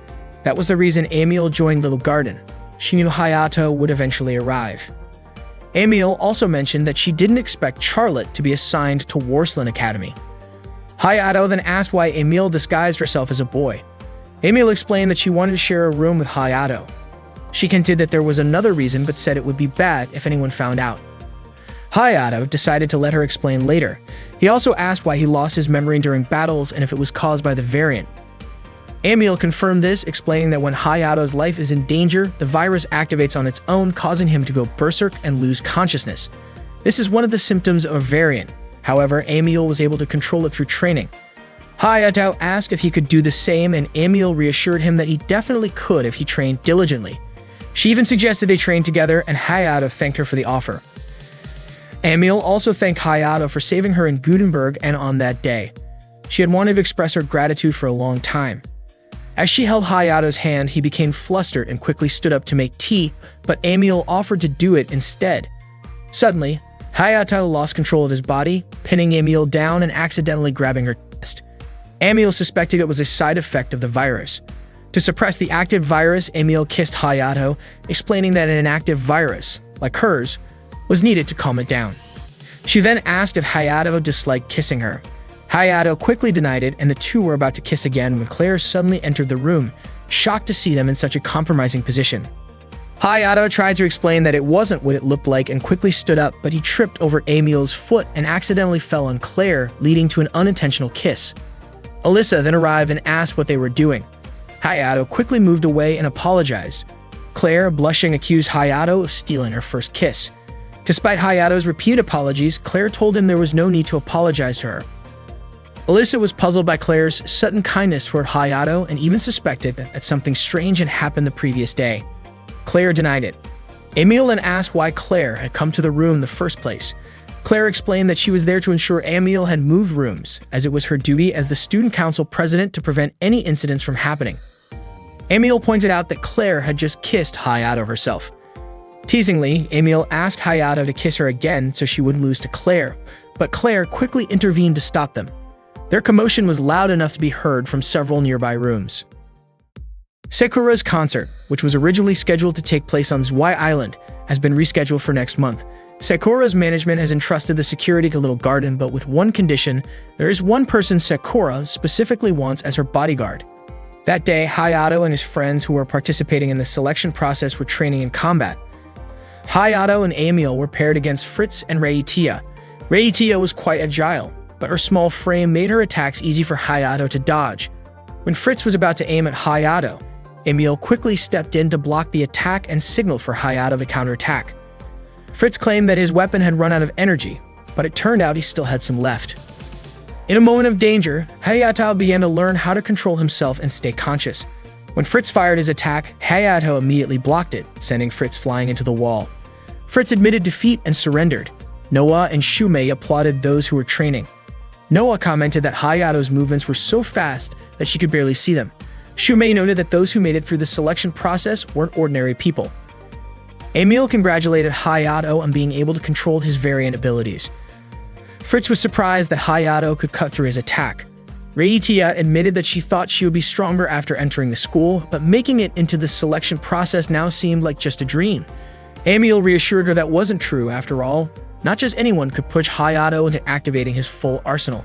That was the reason Emil joined Little Garden. She knew Hayato would eventually arrive. Emil also mentioned that she didn't expect Charlotte to be assigned to Warsland Academy. Hayato then asked why Emil disguised herself as a boy. Emil explained that she wanted to share a room with Hayato. She hinted that there was another reason but said it would be bad if anyone found out. Hayato decided to let her explain later. He also asked why he lost his memory during battles and if it was caused by the variant. Emil confirmed this, explaining that when Hayato's life is in danger, the virus activates on its own, causing him to go berserk and lose consciousness. This is one of the symptoms of a variant. However, Emil was able to control it through training. Hayato asked if he could do the same, and Emil reassured him that he definitely could if he trained diligently. She even suggested they train together, and Hayato thanked her for the offer. Emil also thanked Hayato for saving her in Gutenberg and on that day. She had wanted to express her gratitude for a long time. As she held Hayato's hand, he became flustered and quickly stood up to make tea, but Emil offered to do it instead. Suddenly, Hayato lost control of his body, pinning Emil down and accidentally grabbing her chest. Emil suspected it was a side effect of the virus. To suppress the active virus, Emil kissed Hayato, explaining that an inactive virus, like hers, was needed to calm it down. She then asked if Hayato disliked kissing her. Hayato quickly denied it, and the two were about to kiss again when Claire suddenly entered the room, shocked to see them in such a compromising position. Hayato tried to explain that it wasn't what it looked like and quickly stood up, but he tripped over Emil's foot and accidentally fell on Claire, leading to an unintentional kiss. Alyssa then arrived and asked what they were doing. Hayato quickly moved away and apologized. Claire, blushing, accused Hayato of stealing her first kiss. Despite Hayato's repeated apologies, Claire told him there was no need to apologize to her. Alyssa was puzzled by Claire's sudden kindness toward Hayato and even suspected that something strange had happened the previous day. Claire denied it. Emil then asked why Claire had come to the room in the first place. Claire explained that she was there to ensure Emil had moved rooms, as it was her duty as the student council president to prevent any incidents from happening. Emil pointed out that Claire had just kissed Hayato herself. Teasingly, Emil asked Hayato to kiss her again so she wouldn't lose to Claire, but Claire quickly intervened to stop them. Their commotion was loud enough to be heard from several nearby rooms. Sakura's concert, which was originally scheduled to take place on Zwei Island, has been rescheduled for next month. Sakura's management has entrusted the security to Little Garden, but with one condition: there is one person Sakura specifically wants as her bodyguard. That day, Hayato and his friends who were participating in the selection process were training in combat. Hayato and Emil were paired against Fritz and Reiitia. Reiitia was quite agile, but her small frame made her attacks easy for Hayato to dodge. When Fritz was about to aim at Hayato, Emil quickly stepped in to block the attack and signaled for Hayato to counterattack. Fritz claimed that his weapon had run out of energy, but it turned out he still had some left. In a moment of danger, Hayato began to learn how to control himself and stay conscious. When Fritz fired his attack, Hayato immediately blocked it, sending Fritz flying into the wall. Fritz admitted defeat and surrendered. Noah and Shumei applauded those who were training. Noah commented that Hayato's movements were so fast that she could barely see them. Shumei noted that those who made it through the selection process weren't ordinary people. Emil congratulated Hayato on being able to control his variant abilities. Fritz was surprised that Hayato could cut through his attack. Reiitia admitted that she thought she would be stronger after entering the school, but making it into the selection process now seemed like just a dream. Emil reassured her that wasn't true. After all, not just anyone could push Hayato into activating his full arsenal.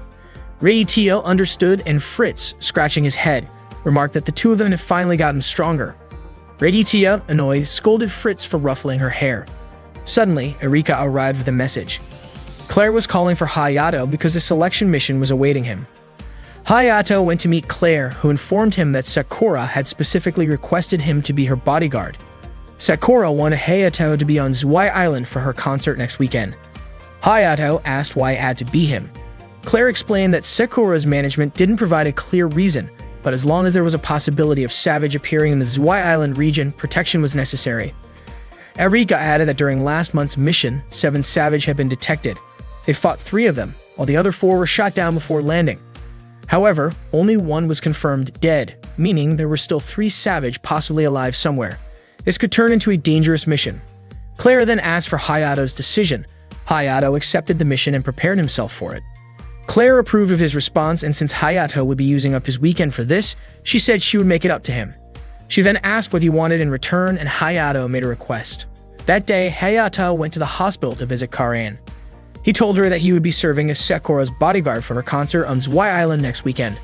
Reiitia understood, and Fritz, scratching his head, remarked that the two of them had finally gotten stronger. Reiitia, annoyed, scolded Fritz for ruffling her hair. Suddenly, Erika arrived with a message. Claire was calling for Hayato because a selection mission was awaiting him. Hayato went to meet Claire, who informed him that Sakura had specifically requested him to be her bodyguard. Sakura wanted Hayato to be on Zwei Island for her concert next weekend. Hayato asked why it had to be him. Claire explained that Sakura's management didn't provide a clear reason, but as long as there was a possibility of Savage appearing in the Zwei Island region, protection was necessary. Erika added that during last month's mission, 7 Savage had been detected. They fought 3 of them, while the other 4 were shot down before landing. However, only 1 was confirmed dead, meaning there were still 3 Savage possibly alive somewhere. This could turn into a dangerous mission. Claire then asked for Hayato's decision. Hayato accepted the mission and prepared himself for it. Claire approved of his response, and since Hayato would be using up his weekend for this, she said she would make it up to him. She then asked what he wanted in return, and Hayato made a request. That day, Hayato went to the hospital to visit Karin. He told her that he would be serving as Sakura's bodyguard for her concert on Zwei Island next weekend.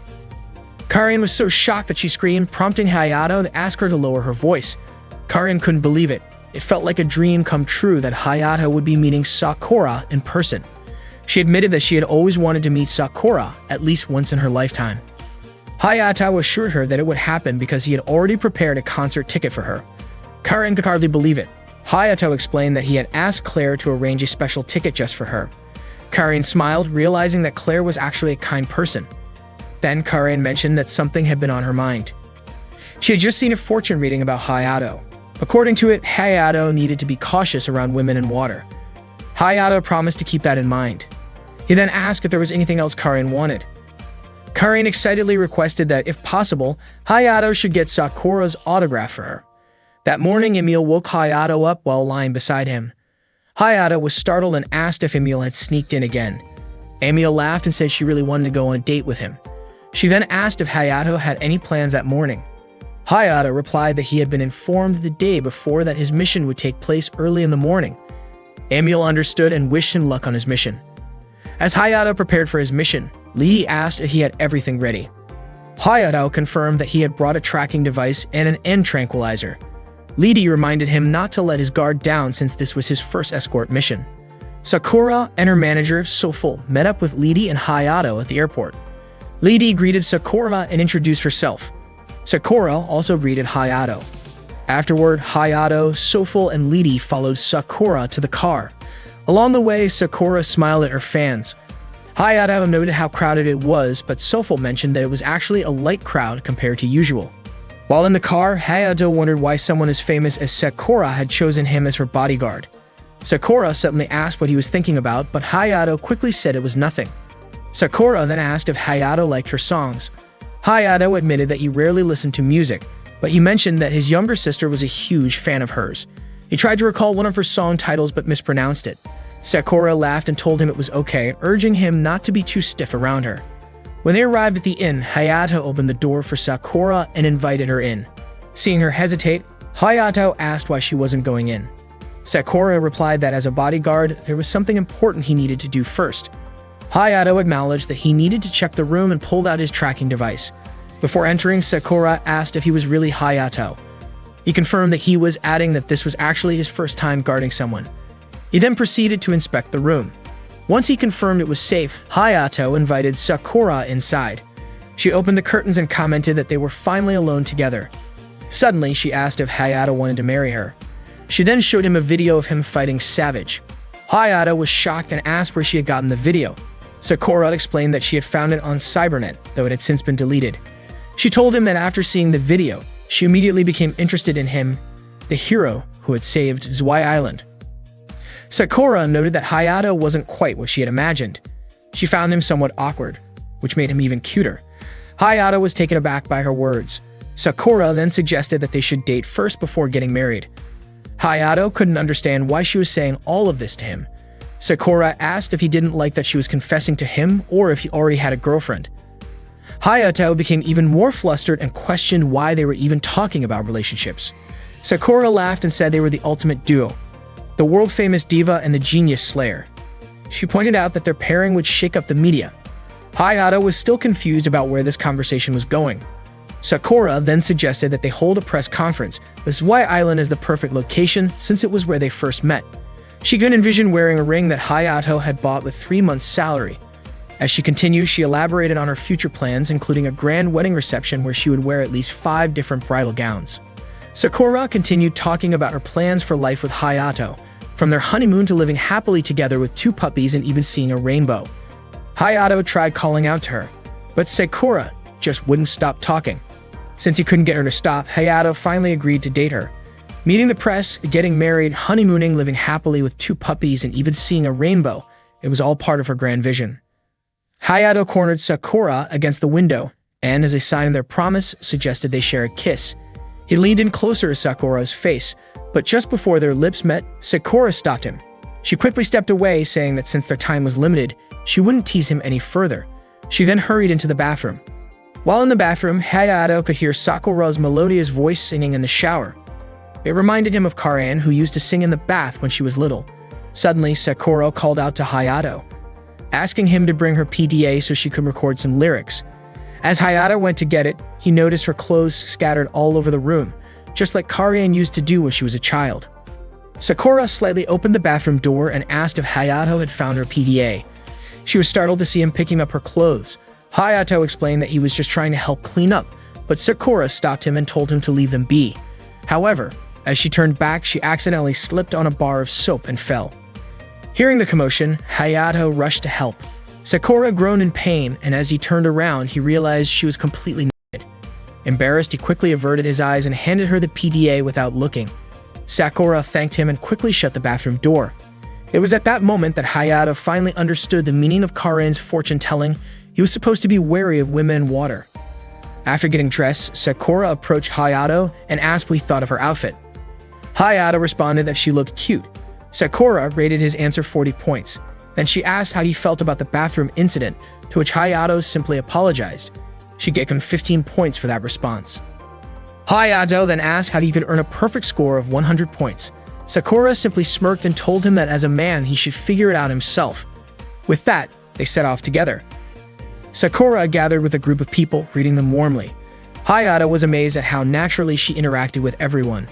Karin was so shocked that she screamed, prompting Hayato to ask her to lower her voice. Karin couldn't believe it. It felt like a dream come true that Hayato would be meeting Sakura in person. She admitted that she had always wanted to meet Sakura at least once in her lifetime. Hayato assured her that it would happen because he had already prepared a concert ticket for her. Karin could hardly believe it. Hayato explained that he had asked Claire to arrange a special ticket just for her. Karin smiled, realizing that Claire was actually a kind person. Then Karin mentioned that something had been on her mind. She had just seen a fortune reading about Hayato. According to it, Hayato needed to be cautious around women and water. Hayato promised to keep that in mind. He then asked if there was anything else Karin wanted. Karin excitedly requested that, if possible, Hayato should get Sakura's autograph for her. That morning, Emil woke Hayato up while lying beside him. Hayato was startled and asked if Emil had sneaked in again. Emil laughed and said she really wanted to go on a date with him. She then asked if Hayato had any plans that morning. Hayato replied that he had been informed the day before that his mission would take place early in the morning. Emil understood and wished him luck on his mission. As Hayato prepared for his mission, Lee asked if he had everything ready. Hayato confirmed that he had brought a tracking device and an end tranquilizer. Lidi reminded him not to let his guard down since this was his first escort mission. Sakura and her manager, Soful, met up with Lidi and Hayato at the airport. Lidi greeted Sakura and introduced herself. Sakura also greeted Hayato. Afterward, Hayato, Soful, and Lidi followed Sakura to the car. Along the way, Sakura smiled at her fans. Hayato noted how crowded it was, but Soful mentioned that it was actually a light crowd compared to usual. While in the car, Hayato wondered why someone as famous as Sakura had chosen him as her bodyguard. Sakura suddenly asked what he was thinking about, but Hayato quickly said it was nothing. Sakura then asked if Hayato liked her songs. Hayato admitted that he rarely listened to music, but he mentioned that his younger sister was a huge fan of hers. He tried to recall one of her song titles but mispronounced it. Sakura laughed and told him it was okay, urging him not to be too stiff around her. When they arrived at the inn, Hayato opened the door for Sakura and invited her in. Seeing her hesitate, Hayato asked why she wasn't going in. Sakura replied that as a bodyguard, there was something important he needed to do first. Hayato acknowledged that he needed to check the room and pulled out his tracking device. Before entering, Sakura asked if he was really Hayato. He confirmed that he was, adding that this was actually his first time guarding someone. He then proceeded to inspect the room. Once he confirmed it was safe, Hayato invited Sakura inside. She opened the curtains and commented that they were finally alone together. Suddenly, she asked if Hayato wanted to marry her. She then showed him a video of him fighting Savage. Hayato was shocked and asked where she had gotten the video. Sakura explained that she had found it on Cybernet, though it had since been deleted. She told him that after seeing the video, she immediately became interested in him, the hero who had saved Zwei Island. Sakura noted that Hayato wasn't quite what she had imagined. She found him somewhat awkward, which made him even cuter. Hayato was taken aback by her words. Sakura then suggested that they should date first before getting married. Hayato couldn't understand why she was saying all of this to him. Sakura asked if he didn't like that she was confessing to him or if he already had a girlfriend. Hayato became even more flustered and questioned why they were even talking about relationships. Sakura laughed and said they were the ultimate duo, the world-famous diva and the genius slayer. She pointed out that their pairing would shake up the media. Hayato was still confused about where this conversation was going. Sakura then suggested that they hold a press conference, as Zwei Island is the perfect location since it was where they first met. She could envision wearing a ring that Hayato had bought with 3 months' salary. As she continued, she elaborated on her future plans, including a grand wedding reception where she would wear at least 5 different bridal gowns. Sakura continued talking about her plans for life with Hayato, from their honeymoon to living happily together with 2 puppies and even seeing a rainbow. Hayato tried calling out to her, but Sakura just wouldn't stop talking. Since he couldn't get her to stop, Hayato finally agreed to date her. Meeting the press, getting married, honeymooning, living happily with 2 puppies, and even seeing a rainbow, it was all part of her grand vision. Hayato cornered Sakura against the window, and as a sign of their promise, suggested they share a kiss. He leaned in closer to Sakura's face, but just before their lips met, Sakura stopped him. She quickly stepped away, saying that since their time was limited, she wouldn't tease him any further. She then hurried into the bathroom. While in the bathroom, Hayato could hear Sakura's melodious voice singing in the shower. It reminded him of Karan, who used to sing in the bath when she was little. Suddenly, Sakura called out to Hayato, asking him to bring her PDA so she could record some lyrics. As Hayato went to get it, he noticed her clothes scattered all over the room, just like Karan used to do when she was a child. Sakura slightly opened the bathroom door and asked if Hayato had found her PDA. She was startled to see him picking up her clothes. Hayato explained that he was just trying to help clean up, but Sakura stopped him and told him to leave them be. However, as she turned back, she accidentally slipped on a bar of soap and fell. Hearing the commotion, Hayato rushed to help. Sakura groaned in pain, and as he turned around, he realized she was completely naked. Embarrassed, he quickly averted his eyes and handed her the PDA without looking. Sakura thanked him and quickly shut the bathroom door. It was at that moment that Hayato finally understood the meaning of Karen's fortune-telling. He was supposed to be wary of women and water. After getting dressed, Sakura approached Hayato and asked what he thought of her outfit. Hayato responded that she looked cute. Sakura rated his answer 40 points. Then she asked how he felt about the bathroom incident, to which Hayato simply apologized. She gave him 15 points for that response. Hayato then asked how he could earn a perfect score of 100 points. Sakura simply smirked and told him that as a man he should figure it out himself. With that, they set off together. Sakura gathered with a group of people, greeting them warmly. Hayato was amazed at how naturally she interacted with everyone.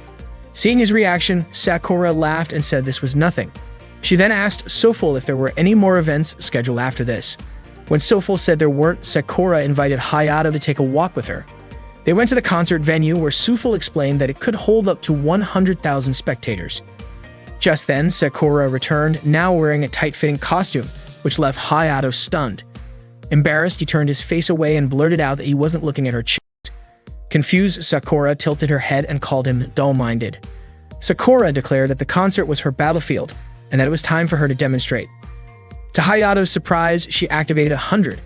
Seeing his reaction, Sakura laughed and said this was nothing. She then asked Soful if there were any more events scheduled after this. When Soful said there weren't, Sakura invited Hayato to take a walk with her. They went to the concert venue where Soful explained that it could hold up to 100,000 spectators. Just then, Sakura returned, now wearing a tight-fitting costume, which left Hayato stunned. Embarrassed, he turned his face away and blurted out that he wasn't looking at her chest. Confused, Sakura tilted her head and called him dull-minded. Sakura declared that the concert was her battlefield, and that it was time for her to demonstrate. To Hayato's surprise, she activated 100.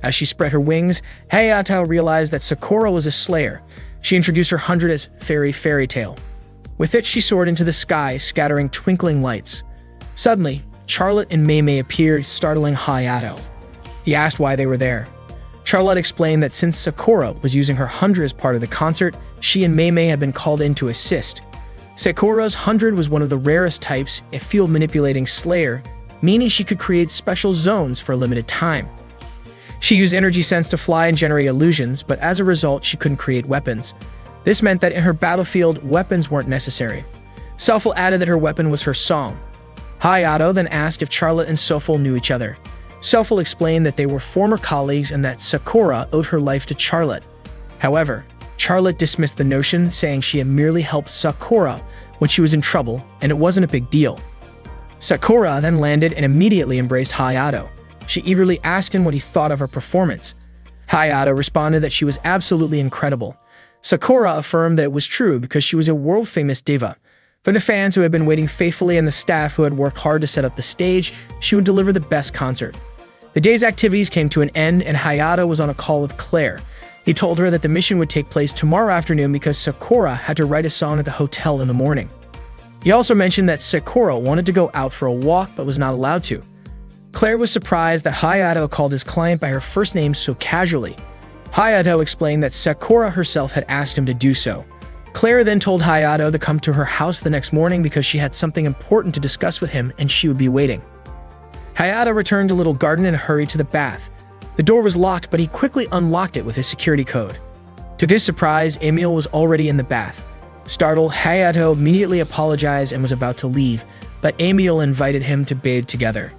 As she spread her wings, Hayato realized that Sakura was a slayer. She introduced her 100 as Fairy Tale. With it, she soared into the sky, scattering twinkling lights. Suddenly, Charlotte and Mei appeared, startling Hayato. He asked why they were there. Charlotte explained that since Sakura was using her 100 as part of the concert, she and Mei had been called in to assist. Sakura's 100 was one of the rarest types, a field-manipulating slayer, meaning she could create special zones for a limited time. She used energy sense to fly and generate illusions, but as a result, she couldn't create weapons. This meant that in her battlefield, weapons weren't necessary. Sofel added that her weapon was her song. Hayato then asked if Charlotte and Sofel knew each other. Sofel explained that they were former colleagues and that Sakura owed her life to Charlotte. However, Charlotte dismissed the notion, saying she had merely helped Sakura when she was in trouble, and it wasn't a big deal. Sakura then landed and immediately embraced Hayato. She eagerly asked him what he thought of her performance. Hayato responded that she was absolutely incredible. Sakura affirmed that it was true because she was a world-famous diva. For the fans who had been waiting faithfully and the staff who had worked hard to set up the stage, she would deliver the best concert. The day's activities came to an end and Hayato was on a call with Claire. He told her that the mission would take place tomorrow afternoon because Sakura had to write a song at the hotel in the morning. He also mentioned that Sakura wanted to go out for a walk but was not allowed to. Claire was surprised that Hayato called his client by her first name so casually. Hayato explained that Sakura herself had asked him to do so. Claire then told Hayato to come to her house the next morning because she had something important to discuss with him and she would be waiting. Hayato returned to Little Garden and hurried to the bath. The door was locked, but he quickly unlocked it with his security code. To his surprise, Emil was already in the bath. Startled, Hayato immediately apologized and was about to leave, but Emil invited him to bathe together.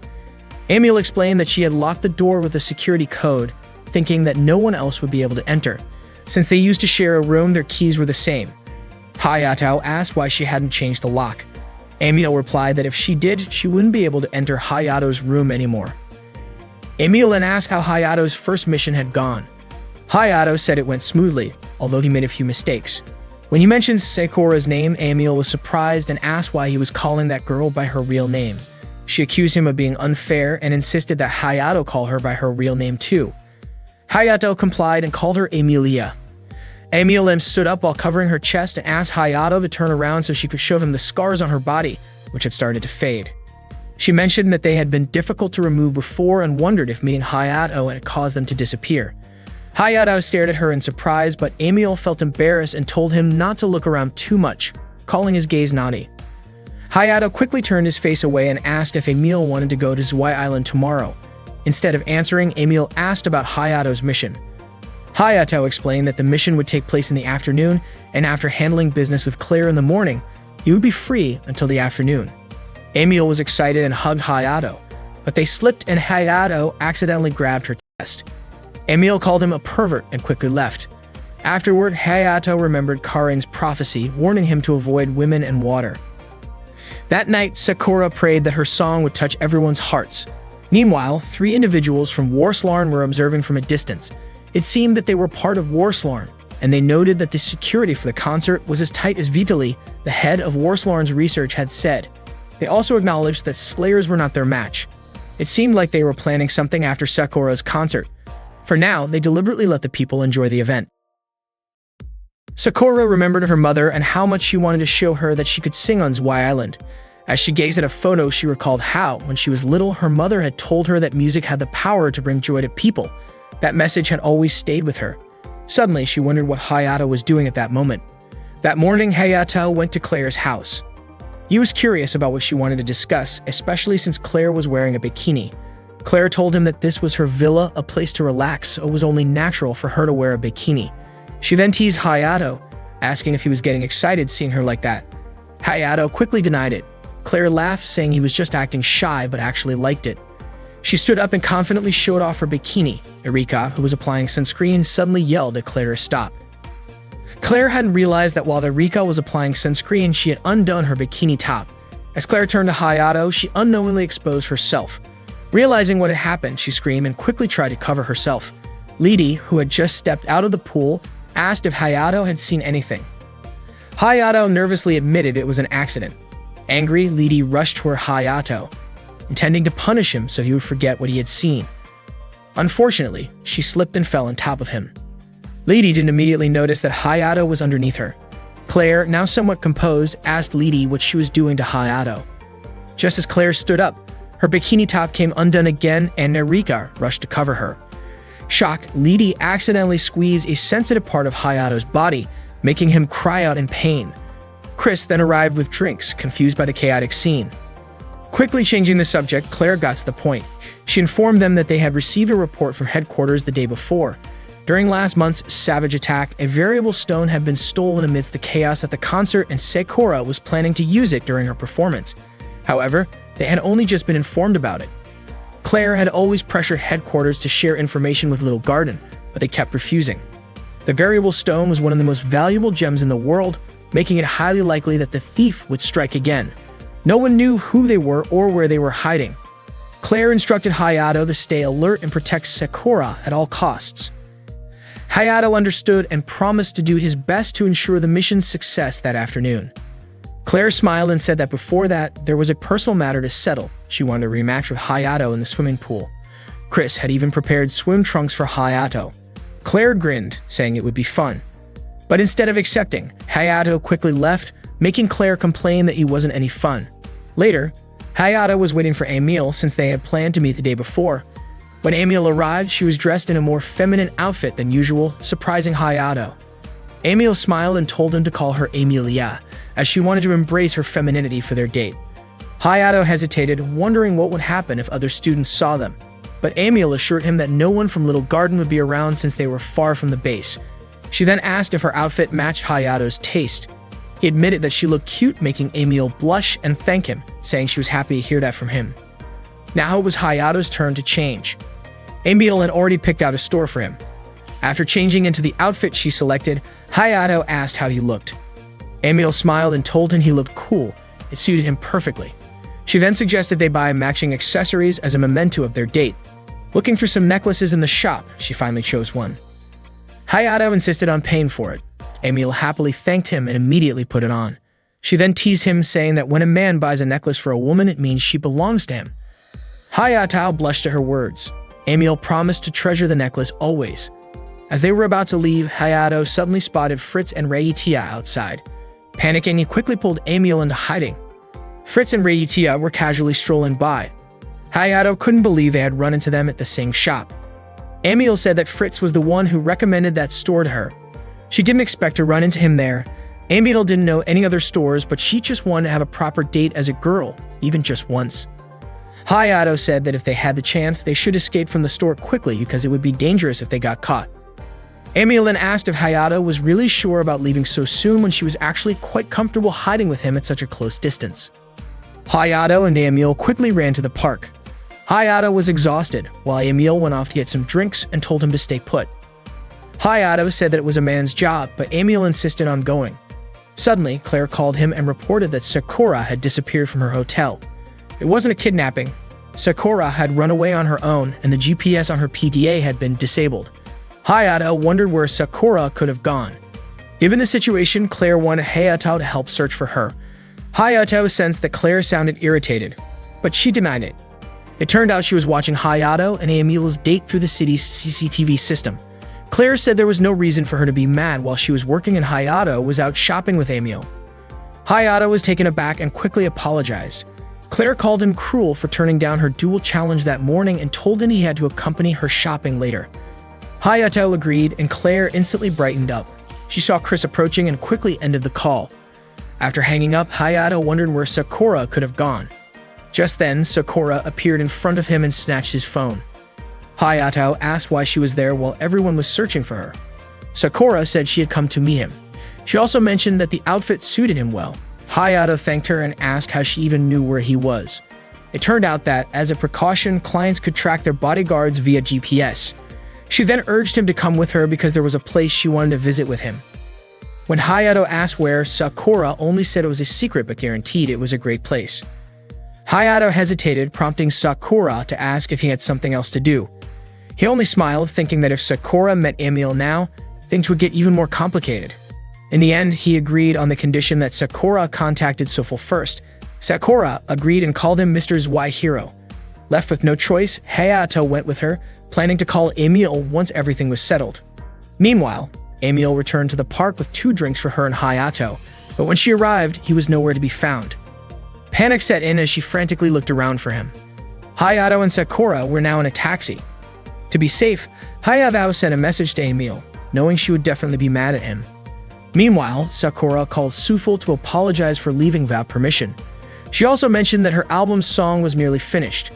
Emil explained that she had locked the door with a security code, thinking that no one else would be able to enter. Since they used to share a room, their keys were the same. Hayato asked why she hadn't changed the lock. Emil replied that if she did, she wouldn't be able to enter Hayato's room anymore. Emil then asked how Hayato's first mission had gone. Hayato said it went smoothly, although he made a few mistakes. When he mentioned Sakura's name, Emil was surprised and asked why he was calling that girl by her real name. She accused him of being unfair and insisted that Hayato call her by her real name too. Hayato complied and called her Emilia. Emil then stood up while covering her chest and asked Hayato to turn around so she could show him the scars on her body, which had started to fade. She mentioned that they had been difficult to remove before and wondered if meeting Hayato had caused them to disappear. Hayato stared at her in surprise, but Emil felt embarrassed and told him not to look around too much, calling his gaze naughty. Hayato quickly turned his face away and asked if Emil wanted to go to Zwei Island tomorrow. Instead of answering, Emil asked about Hayato's mission. Hayato explained that the mission would take place in the afternoon, and after handling business with Claire in the morning, he would be free until the afternoon. Emil was excited and hugged Hayato, but they slipped and Hayato accidentally grabbed her chest. Emil called him a pervert and quickly left. Afterward, Hayato remembered Karen's prophecy, warning him to avoid women and water. That night, Sakura prayed that her song would touch everyone's hearts. Meanwhile, 3 individuals from Warslarn were observing from a distance. It seemed that they were part of Warslarn, and they noted that the security for the concert was as tight as Vitali, the head of Warslarn's research, had said. They also acknowledged that Slayers were not their match. It seemed like they were planning something after Sakura's concert. For now, they deliberately let the people enjoy the event. Sakura remembered her mother and how much she wanted to show her that she could sing on Zwei Island. As she gazed at a photo, she recalled how, when she was little, her mother had told her that music had the power to bring joy to people. That message had always stayed with her. Suddenly, she wondered what Hayato was doing at that moment. That morning, Hayato went to Claire's house. He was curious about what she wanted to discuss, especially since Claire was wearing a bikini. Claire told him that this was her villa, a place to relax, so it was only natural for her to wear a bikini. She then teased Hayato, asking if he was getting excited seeing her like that. Hayato quickly denied it. Claire laughed, saying he was just acting shy but actually liked it. She stood up and confidently showed off her bikini. Erika, who was applying sunscreen, suddenly yelled at Claire to stop. Claire hadn't realized that while Erika was applying sunscreen, she had undone her bikini top. As Claire turned to Hayato, she unknowingly exposed herself. Realizing what had happened, she screamed and quickly tried to cover herself. Lidi, who had just stepped out of the pool, asked if Hayato had seen anything. Hayato nervously admitted it was an accident. Angry, Lidi rushed toward Hayato, intending to punish him so he would forget what he had seen. Unfortunately, she slipped and fell on top of him. Lidi didn't immediately notice that Hayato was underneath her. Claire, now somewhat composed, asked Lidi what she was doing to Hayato. Just as Claire stood up, her bikini top came undone again and Erika rushed to cover her. Shocked, Lidi accidentally squeezed a sensitive part of Hayato's body, making him cry out in pain. Chris then arrived with drinks, confused by the chaotic scene. Quickly changing the subject, Claire got to the point. She informed them that they had received a report from headquarters the day before. During last month's savage attack, a variable stone had been stolen amidst the chaos at the concert, and Sakura was planning to use it during her performance. However, they had only just been informed about it. Claire had always pressured headquarters to share information with Little Garden, but they kept refusing. The variable stone was one of the most valuable gems in the world, making it highly likely that the thief would strike again. No one knew who they were or where they were hiding. Claire instructed Hayato to stay alert and protect Sakura at all costs. Hayato understood and promised to do his best to ensure the mission's success that afternoon. Claire smiled and said that before that, there was a personal matter to settle. She wanted a rematch with Hayato in the swimming pool. Chris had even prepared swim trunks for Hayato. Claire grinned, saying it would be fun. But instead of accepting, Hayato quickly left, making Claire complain that he wasn't any fun. Later, Hayato was waiting for Emil since they had planned to meet the day before. When Emil arrived, she was dressed in a more feminine outfit than usual, surprising Hayato. Emil smiled and told him to call her Emilia, as she wanted to embrace her femininity for their date. Hayato hesitated, wondering what would happen if other students saw them. But Emil assured him that no one from Little Garden would be around since they were far from the base. She then asked if her outfit matched Hayato's taste. He admitted that she looked cute, making Emil blush and thank him, saying she was happy to hear that from him. Now it was Hayato's turn to change. Emil had already picked out a store for him. After changing into the outfit she selected, Hayato asked how he looked. Emil smiled and told him he looked cool. It suited him perfectly. She then suggested they buy matching accessories as a memento of their date. Looking for some necklaces in the shop, she finally chose one. Hayato insisted on paying for it. Emil happily thanked him and immediately put it on. She then teased him, saying that when a man buys a necklace for a woman, it means she belongs to him. Hayato blushed at her words. Emil promised to treasure the necklace always. As they were about to leave, Hayato suddenly spotted Fritz and Reiitia outside. Panicking, he quickly pulled Emil into hiding. Fritz and Reiitia were casually strolling by. Hayato couldn't believe they had run into them at the same shop. Emil said that Fritz was the one who recommended that store to her. She didn't expect to run into him there. Emil didn't know any other stores, but she just wanted to have a proper date as a girl, even just once. Hayato said that if they had the chance, they should escape from the store quickly because it would be dangerous if they got caught. Emil then asked if Hayato was really sure about leaving so soon when she was actually quite comfortable hiding with him at such a close distance. Hayato and Emil quickly ran to the park. Hayato was exhausted, while Emil went off to get some drinks and told him to stay put. Hayato said that it was a man's job, but Emil insisted on going. Suddenly, Claire called him and reported that Sakura had disappeared from her hotel. It wasn't a kidnapping. Sakura had run away on her own, and the GPS on her PDA had been disabled. Hayato wondered where Sakura could have gone. Given the situation, Claire wanted Hayato to help search for her. Hayato sensed that Claire sounded irritated, but she denied it. It turned out she was watching Hayato and Emil's date through the city's CCTV system. Claire said there was no reason for her to be mad while she was working and Hayato was out shopping with Emil. Hayato was taken aback and quickly apologized. Claire called him cruel for turning down her duel challenge that morning and told him he had to accompany her shopping later. Hayato agreed, and Claire instantly brightened up. She saw Chris approaching and quickly ended the call. After hanging up, Hayato wondered where Sakura could have gone. Just then, Sakura appeared in front of him and snatched his phone. Hayato asked why she was there while everyone was searching for her. Sakura said she had come to meet him. She also mentioned that the outfit suited him well. Hayato thanked her and asked how she even knew where he was. It turned out that, as a precaution, clients could track their bodyguards via GPS. She then urged him to come with her because there was a place she wanted to visit with him. When Hayato asked where, Sakura only said it was a secret but guaranteed it was a great place. Hayato hesitated, prompting Sakura to ask if he had something else to do. He only smiled, thinking that if Sakura met Emil now, things would get even more complicated. In the end, he agreed on the condition that Sakura contacted Sofel first. Sakura agreed and called him Mr. Hiro. Left with no choice, Hayato went with her, planning to call Emil once everything was settled. Meanwhile, Emil returned to the park with 2 drinks for her and Hayato, but when she arrived, he was nowhere to be found. Panic set in as she frantically looked around for him. Hayato and Sakura were now in a taxi. To be safe, Hayato sent a message to Emil, knowing she would definitely be mad at him. Meanwhile, Sakura calls Suful to apologize for leaving without permission. She also mentioned that her album's song was nearly finished.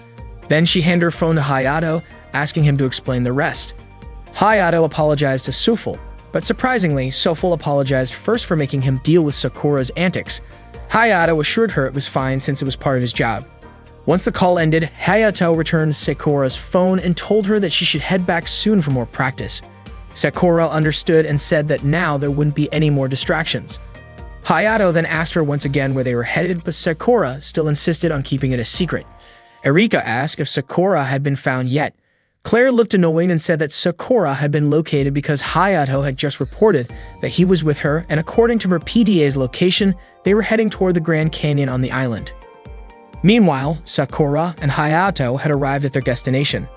Then she handed her phone to Hayato, asking him to explain the rest. Hayato apologized to Suful, but surprisingly, Suful apologized first for making him deal with Sakura's antics. Hayato assured her it was fine since it was part of his job. Once the call ended, Hayato returned Sakura's phone and told her that she should head back soon for more practice. Sakura understood and said that now there wouldn't be any more distractions. Hayato then asked her once again where they were headed, but Sakura still insisted on keeping it a secret. Erika asked if Sakura had been found yet. Claire looked annoyed and said that Sakura had been located because Hayato had just reported that he was with her, and according to her PDA's location, they were heading toward the Grand Canyon on the island. Meanwhile, Sakura and Hayato had arrived at their destination.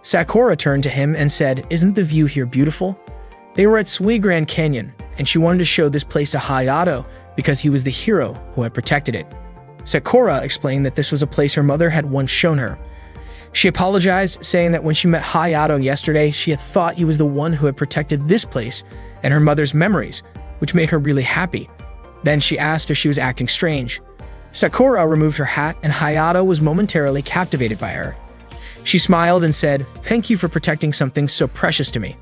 Sakura turned to him and said, "Isn't the view here beautiful?" They were at Sui Grand Canyon, and she wanted to show this place to Hayato because he was the hero who had protected it. Sakura explained that this was a place her mother had once shown her. She apologized, saying that when she met Hayato yesterday, she had thought he was the one who had protected this place and her mother's memories, which made her really happy. Then she asked if she was acting strange. Sakura removed her hat, and Hayato was momentarily captivated by her. She smiled and said, "Thank you for protecting something so precious to me."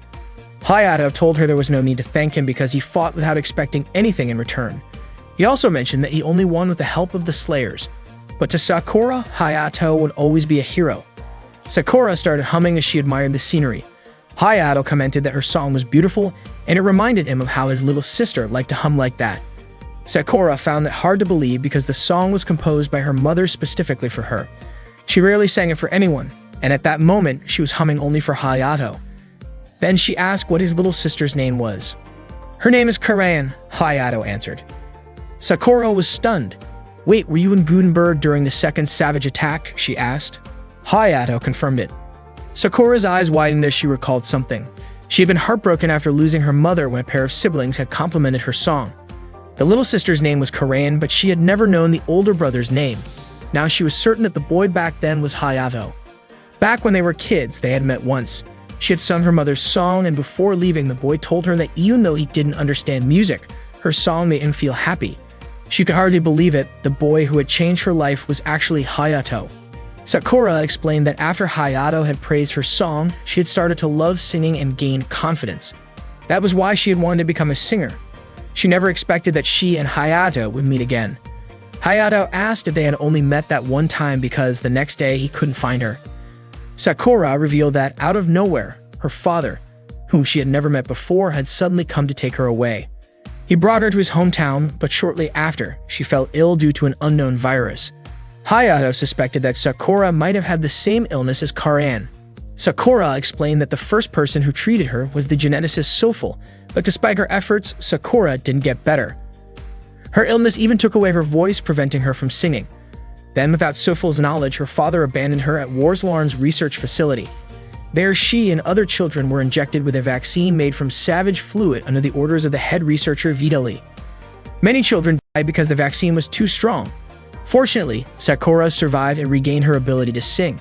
Hayato told her there was no need to thank him because he fought without expecting anything in return. He also mentioned that he only won with the help of the Slayers. But to Sakura, Hayato would always be a hero. Sakura started humming as she admired the scenery. Hayato commented that her song was beautiful, and it reminded him of how his little sister liked to hum like that. Sakura found that hard to believe because the song was composed by her mother specifically for her. She rarely sang it for anyone, and at that moment, she was humming only for Hayato. Then she asked what his little sister's name was. "Her name is Karayan," Hayato answered. Sakura was stunned. "Wait, were you in Gutenberg during the second Savage attack?" she asked. Hayato confirmed it. Sakura's eyes widened as she recalled something. She had been heartbroken after losing her mother when a pair of siblings had complimented her song. The little sister's name was Karayan, but she had never known the older brother's name. Now she was certain that the boy back then was Hayato. Back when they were kids, they had met once. She had sung her mother's song, and before leaving, the boy told her that even though he didn't understand music, her song made him feel happy. She could hardly believe it. The boy who had changed her life was actually Hayato. Sakura explained that after Hayato had praised her song, she had started to love singing and gained confidence. That was why she had wanted to become a singer. She never expected that she and Hayato would meet again. Hayato asked if they had only met that one time because the next day he couldn't find her. Sakura revealed that, out of nowhere, her father, whom she had never met before, had suddenly come to take her away. He brought her to his hometown, but shortly after, she fell ill due to an unknown virus. Hayato suspected that Sakura might have had the same illness as Karayan. Sakura explained that the first person who treated her was the geneticist Soful, but despite her efforts, Sakura didn't get better. Her illness even took away her voice, preventing her from singing. Then, without Soful's knowledge, her father abandoned her at Warslarn's research facility. There, she and other children were injected with a vaccine made from savage fluid under the orders of the head researcher Vitali. Many children died because the vaccine was too strong. Fortunately, Sakura survived and regained her ability to sing.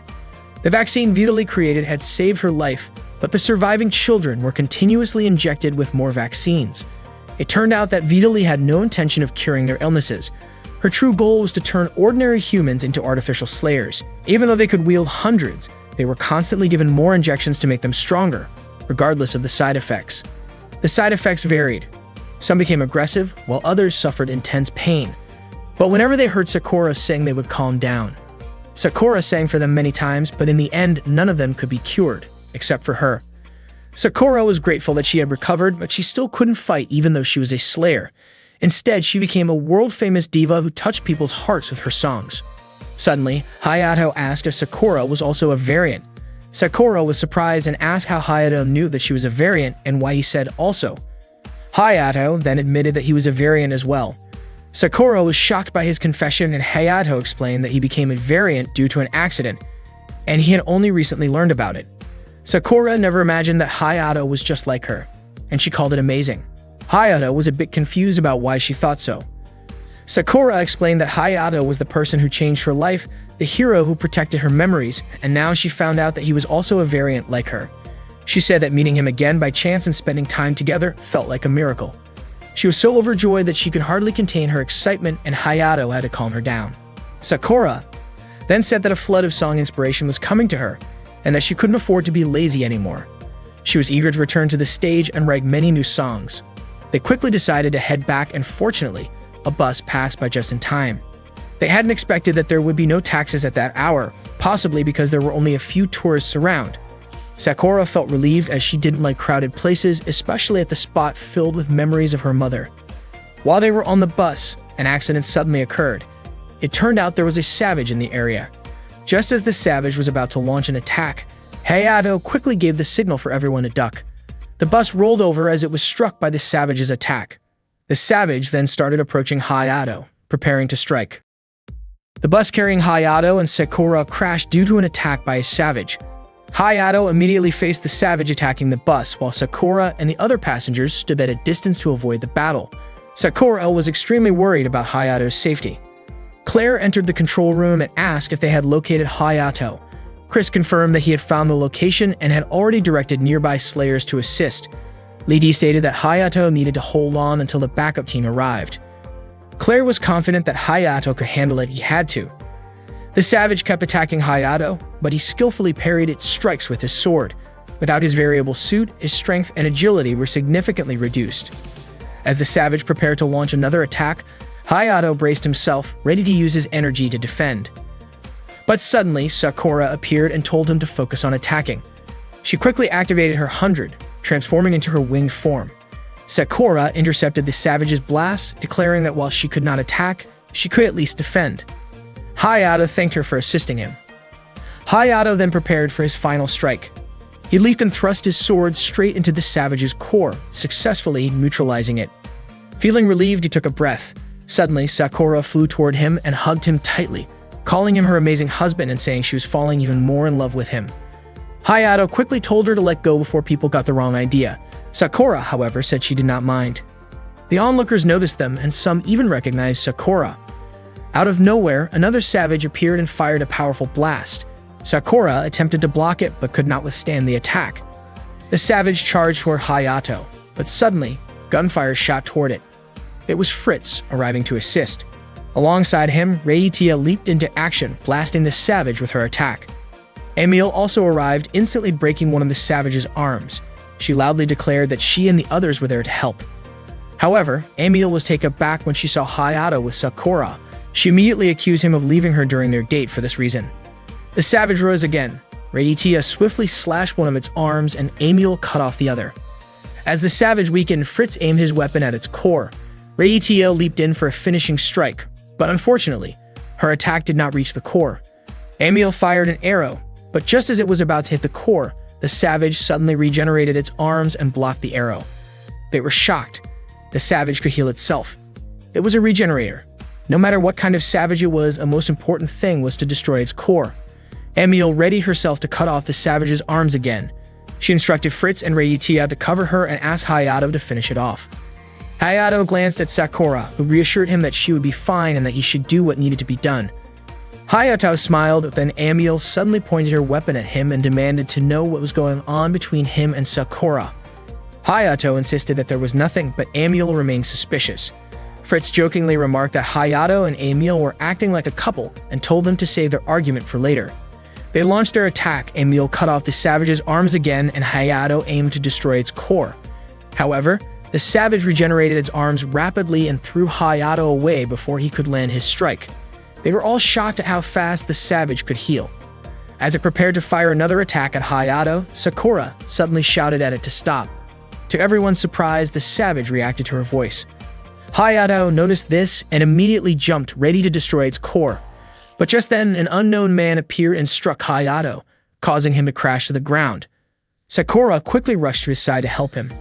The vaccine Vitali created had saved her life, but the surviving children were continuously injected with more vaccines. It turned out that Vitali had no intention of curing their illnesses. Her true goal was to turn ordinary humans into artificial slayers. Even though they could wield hundreds, they were constantly given more injections to make them stronger, regardless of the side effects. The side effects varied. Some became aggressive, while others suffered intense pain. But whenever they heard Sakura sing, they would calm down. Sakura sang for them many times, but in the end, none of them could be cured, except for her. Sakura was grateful that she had recovered, but she still couldn't fight even though she was a slayer. Instead, she became a world-famous diva who touched people's hearts with her songs. Suddenly, Hayato asked if Sakura was also a variant. Sakura was surprised and asked how Hayato knew that she was a variant and why he said also. Hayato then admitted that he was a variant as well. Sakura was shocked by his confession, and Hayato explained that he became a variant due to an accident, and he had only recently learned about it. Sakura never imagined that Hayato was just like her, and she called it amazing. Hayato was a bit confused about why she thought so. Sakura explained that Hayato was the person who changed her life, the hero who protected her memories, and now she found out that he was also a variant like her. She said that meeting him again by chance and spending time together felt like a miracle. She was so overjoyed that she could hardly contain her excitement, and Hayato had to calm her down. Sakura then said that a flood of song inspiration was coming to her, and that she couldn't afford to be lazy anymore. She was eager to return to the stage and write many new songs. They quickly decided to head back, and fortunately, a bus passed by just in time. They hadn't expected that there would be no taxis at that hour, possibly because there were only a few tourists around. Sakura felt relieved as she didn't like crowded places, especially at the spot filled with memories of her mother. While they were on the bus, an accident suddenly occurred. It turned out there was a savage in the area. Just as the savage was about to launch an attack, Hayato quickly gave the signal for everyone to duck. The bus rolled over as it was struck by the savage's attack. The savage then started approaching Hayato, preparing to strike. The bus carrying Hayato and Sakura crashed due to an attack by a savage. Hayato immediately faced the savage attacking the bus, while Sakura and the other passengers stood at a distance to avoid the battle. Sakura was extremely worried about Hayato's safety. Claire entered the control room and asked if they had located Hayato. Chris confirmed that he had found the location and had already directed nearby slayers to assist. Lady stated that Hayato needed to hold on until the backup team arrived. Claire was confident that Hayato could handle it if he had to. The savage kept attacking Hayato, but he skillfully parried its strikes with his sword. Without his variable suit, his strength and agility were significantly reduced. As the savage prepared to launch another attack, Hayato braced himself, ready to use his energy to defend. But suddenly, Sakura appeared and told him to focus on attacking. She quickly activated her 100, transforming into her winged form. Sakura intercepted the savage's blast, declaring that while she could not attack, she could at least defend. Hayato thanked her for assisting him. Hayato then prepared for his final strike. He leaped and thrust his sword straight into the savage's core, successfully neutralizing it. Feeling relieved, he took a breath. Suddenly, Sakura flew toward him and hugged him tightly, calling him her amazing husband and saying she was falling even more in love with him. Hayato quickly told her to let go before people got the wrong idea. Sakura, however, said she did not mind. The onlookers noticed them, and some even recognized Sakura. Out of nowhere, another savage appeared and fired a powerful blast. Sakura attempted to block it, but could not withstand the attack. The savage charged toward Hayato, but suddenly, gunfire shot toward it. It was Fritz, arriving to assist. Alongside him, Reiitia leaped into action, blasting the savage with her attack. Emil also arrived, instantly breaking one of the savage's arms. She loudly declared that she and the others were there to help. However, Emil was taken aback when she saw Hayato with Sakura. She immediately accused him of leaving her during their date for this reason. The savage rose again. Reiitia swiftly slashed one of its arms, and Emil cut off the other. As the savage weakened, Fritz aimed his weapon at its core. Reiitia leaped in for a finishing strike, but unfortunately, her attack did not reach the core. Emil fired an arrow, but just as it was about to hit the core, the savage suddenly regenerated its arms and blocked the arrow. They were shocked. The savage could heal itself. It was a regenerator. No matter what kind of savage it was, a most important thing was to destroy its core. Emil readied herself to cut off the savage's arms again. She instructed Fritz and Reiitia to cover her and asked Hayato to finish it off. Hayato glanced at Sakura, who reassured him that she would be fine and that he should do what needed to be done. Hayato smiled, then Emil suddenly pointed her weapon at him and demanded to know what was going on between him and Sakura. Hayato insisted that there was nothing, but Emil remained suspicious. Fritz jokingly remarked that Hayato and Emil were acting like a couple and told them to save their argument for later. They launched their attack. Emil cut off the savage's arms again, and Hayato aimed to destroy its core. However, the savage regenerated its arms rapidly and threw Hayato away before he could land his strike. They were all shocked at how fast the savage could heal. As it prepared to fire another attack at Hayato, Sakura suddenly shouted at it to stop. To everyone's surprise, the savage reacted to her voice. Hayato noticed this and immediately jumped, ready to destroy its core. But just then, an unknown man appeared and struck Hayato, causing him to crash to the ground. Sakura quickly rushed to his side to help him.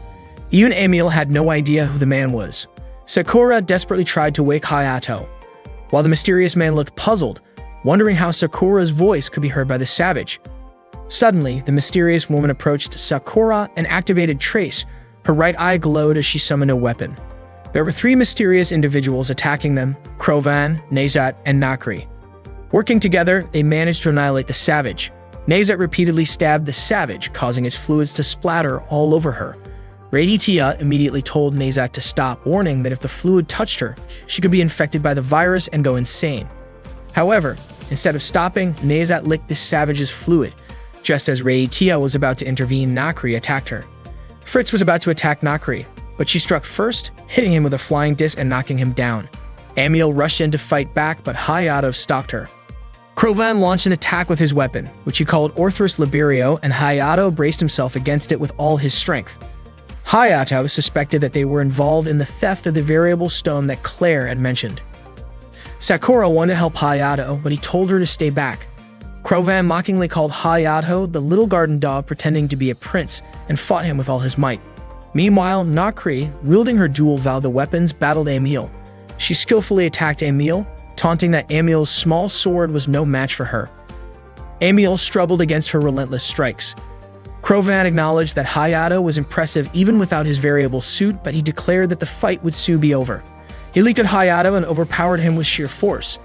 Even Emil had no idea who the man was. Sakura desperately tried to wake Hayato, while the mysterious man looked puzzled, wondering how Sakura's voice could be heard by the savage. Suddenly, the mysterious woman approached Sakura and activated Trace. Her right eye glowed as she summoned a weapon. There were 3 mysterious individuals attacking them: Krovan, Nezat, and Nakri. Working together, they managed to annihilate the savage. Nezat repeatedly stabbed the savage, causing its fluids to splatter all over her. Raditya immediately told Nezat to stop, warning that if the fluid touched her, she could be infected by the virus and go insane. However, instead of stopping, Nezat licked the savage's fluid. Just as Raditya was about to intervene, Nakri attacked her. Fritz was about to attack Nakri, but she struck first, hitting him with a flying disc and knocking him down. Amiel rushed in to fight back, but Hayatov stopped her. Krovan launched an attack with his weapon, which he called Orthrus Liberio, and Hayato braced himself against it with all his strength. Hayato suspected that they were involved in the theft of the variable stone that Claire had mentioned. Sakura wanted to help Hayato, but he told her to stay back. Krovan mockingly called Hayato the little garden dog pretending to be a prince and fought him with all his might. Meanwhile, Nakri, wielding her dual-valve weapons, battled Amiel. She skillfully attacked Amiel, taunting that Amiel's small sword was no match for her. Amiel struggled against her relentless strikes. Krovan acknowledged that Hayato was impressive even without his variable suit, but he declared that the fight would soon be over. He leaped at Hayato and overpowered him with sheer force.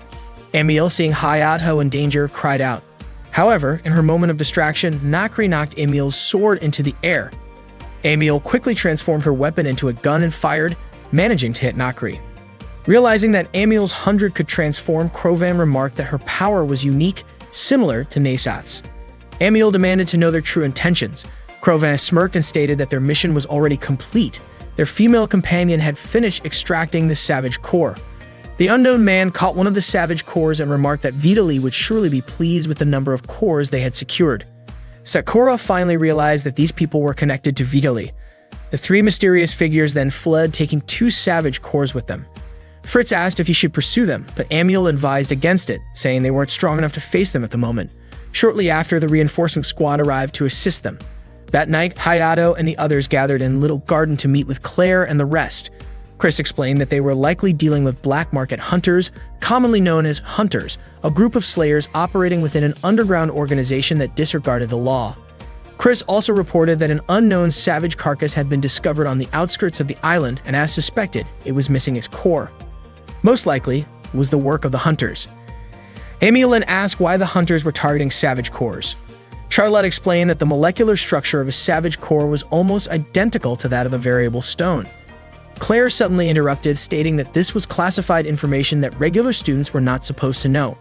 Amiel, seeing Hayato in danger, cried out. However, in her moment of distraction, Nakri knocked Amiel's sword into the air. Amiel quickly transformed her weapon into a gun and fired, managing to hit Nakri. Realizing that Amiel's 100 could transform, Krovan remarked that her power was unique, similar to Nezat's. Amiel demanded to know their true intentions. Krovan smirked and stated that their mission was already complete. Their female companion had finished extracting the savage core. The unknown man caught one of the savage cores and remarked that Vitali would surely be pleased with the number of cores they had secured. Sakura finally realized that these people were connected to Vitali. The three mysterious figures then fled, taking 2 savage cores with them. Fritz asked if he should pursue them, but Amiel advised against it, saying they weren't strong enough to face them at the moment. Shortly after, the reinforcement squad arrived to assist them. That night, Hayato and the others gathered in Little Garden to meet with Claire and the rest. Chris explained that they were likely dealing with black market hunters, commonly known as hunters, a group of slayers operating within an underground organization that disregarded the law. Chris also reported that an unknown savage carcass had been discovered on the outskirts of the island, and as suspected, it was missing its core. Most likely, it was the work of the hunters. Amiel then asked why the hunters were targeting savage cores. Charlotte explained that the molecular structure of a savage core was almost identical to that of a variable stone. Claire suddenly interrupted, stating that this was classified information that regular students were not supposed to know.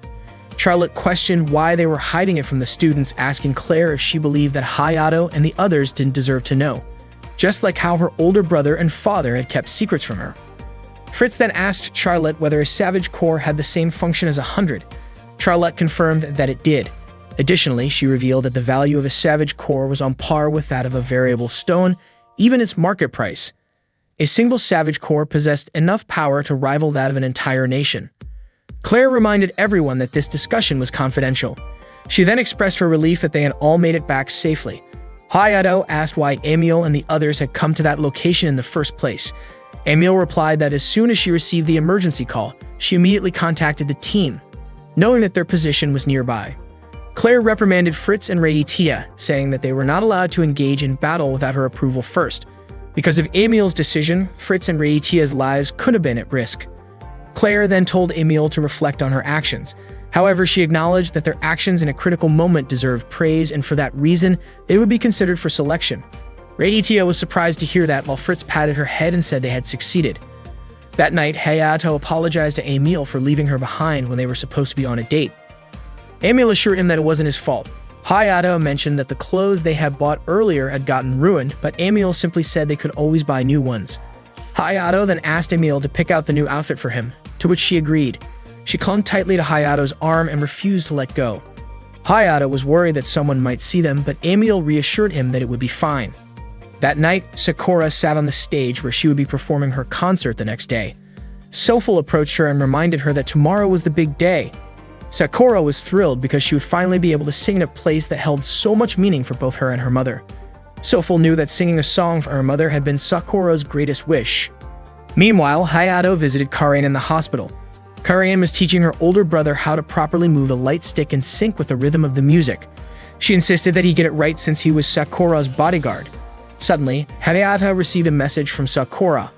Charlotte questioned why they were hiding it from the students, asking Claire if she believed that Hayato and the others didn't deserve to know, just like how her older brother and father had kept secrets from her. Fritz then asked Charlotte whether a savage core had the same function as 100. Charlotte confirmed that it did. Additionally, she revealed that the value of a savage core was on par with that of a variable stone, even its market price. A single savage core possessed enough power to rival that of an entire nation. Claire reminded everyone that this discussion was confidential. She then expressed her relief that they had all made it back safely. Hayato asked why Amiel and the others had come to that location in the first place. Amiel replied that as soon as she received the emergency call, she immediately contacted the team, knowing that their position was nearby. Claire reprimanded Fritz and Raditya, saying that they were not allowed to engage in battle without her approval first. Because of Amiel's decision, Fritz and Raditya's lives could have been at risk. Claire then told Amiel to reflect on her actions. However, she acknowledged that their actions in a critical moment deserved praise, and for that reason, they would be considered for selection. Raditya was surprised to hear that, while Fritz patted her head and said they had succeeded. That night, Hayato apologized to Amiel for leaving her behind when they were supposed to be on a date. Amiel assured him that it wasn't his fault. Hayato mentioned that the clothes they had bought earlier had gotten ruined, but Amiel simply said they could always buy new ones. Hayato then asked Amiel to pick out the new outfit for him, to which she agreed. She clung tightly to Hayato's arm and refused to let go. Hayato was worried that someone might see them, but Amiel reassured him that it would be fine. That night, Sakura sat on the stage where she would be performing her concert the next day. Sofal approached her and reminded her that tomorrow was the big day. Sakura was thrilled because she would finally be able to sing in a place that held so much meaning for both her and her mother. Sofal knew that singing a song for her mother had been Sakura's greatest wish. Meanwhile, Hayato visited Karen in the hospital. Karen was teaching her older brother how to properly move a light stick in sync with the rhythm of the music. She insisted that he get it right since he was Sakura's bodyguard. Suddenly, Hayato received a message from Sakura.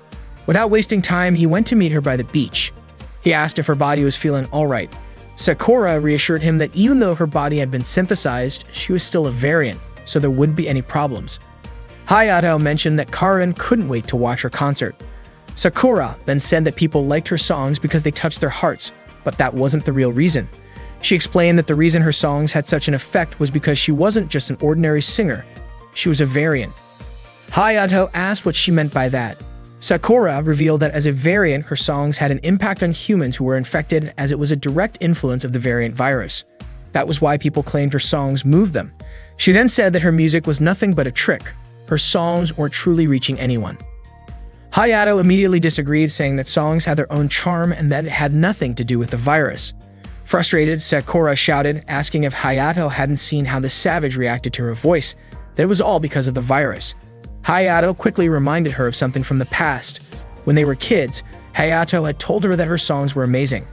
Without wasting time, he went to meet her by the beach. He asked if her body was feeling alright. Sakura reassured him that even though her body had been synthesized, she was still a variant, so there wouldn't be any problems. Hayato mentioned that Karin couldn't wait to watch her concert. Sakura then said that people liked her songs because they touched their hearts, but that wasn't the real reason. She explained that the reason her songs had such an effect was because she wasn't just an ordinary singer, she was a variant. Hayato asked what she meant by that. Sakura revealed that as a variant, her songs had an impact on humans who were infected, as it was a direct influence of the variant virus. That was why people claimed her songs moved them. She then said that her music was nothing but a trick. Her songs weren't truly reaching anyone. Hayato immediately disagreed, saying that songs had their own charm and that it had nothing to do with the virus. Frustrated, Sakura shouted, asking if Hayato hadn't seen how the savage reacted to her voice, that it was all because of the virus. Hayato quickly reminded her of something from the past. When they were kids, Hayato had told her that her songs were amazing.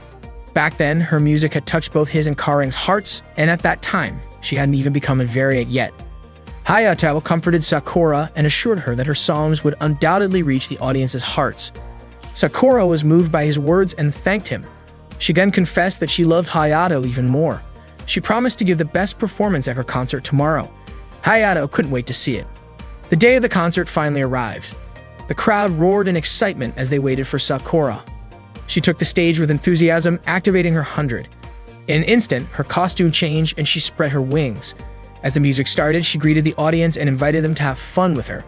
Back then, her music had touched both his and Karin's hearts, and at that time, she hadn't even become a variant yet. Hayato comforted Sakura and assured her that her songs would undoubtedly reach the audience's hearts. Sakura was moved by his words and thanked him. She then confessed that she loved Hayato even more. She promised to give the best performance at her concert tomorrow. Hayato couldn't wait to see it. The day of the concert finally arrived. The crowd roared in excitement as they waited for Sakura. She took the stage with enthusiasm, activating her 100. In an instant, her costume changed and she spread her wings. As the music started, she greeted the audience and invited them to have fun with her.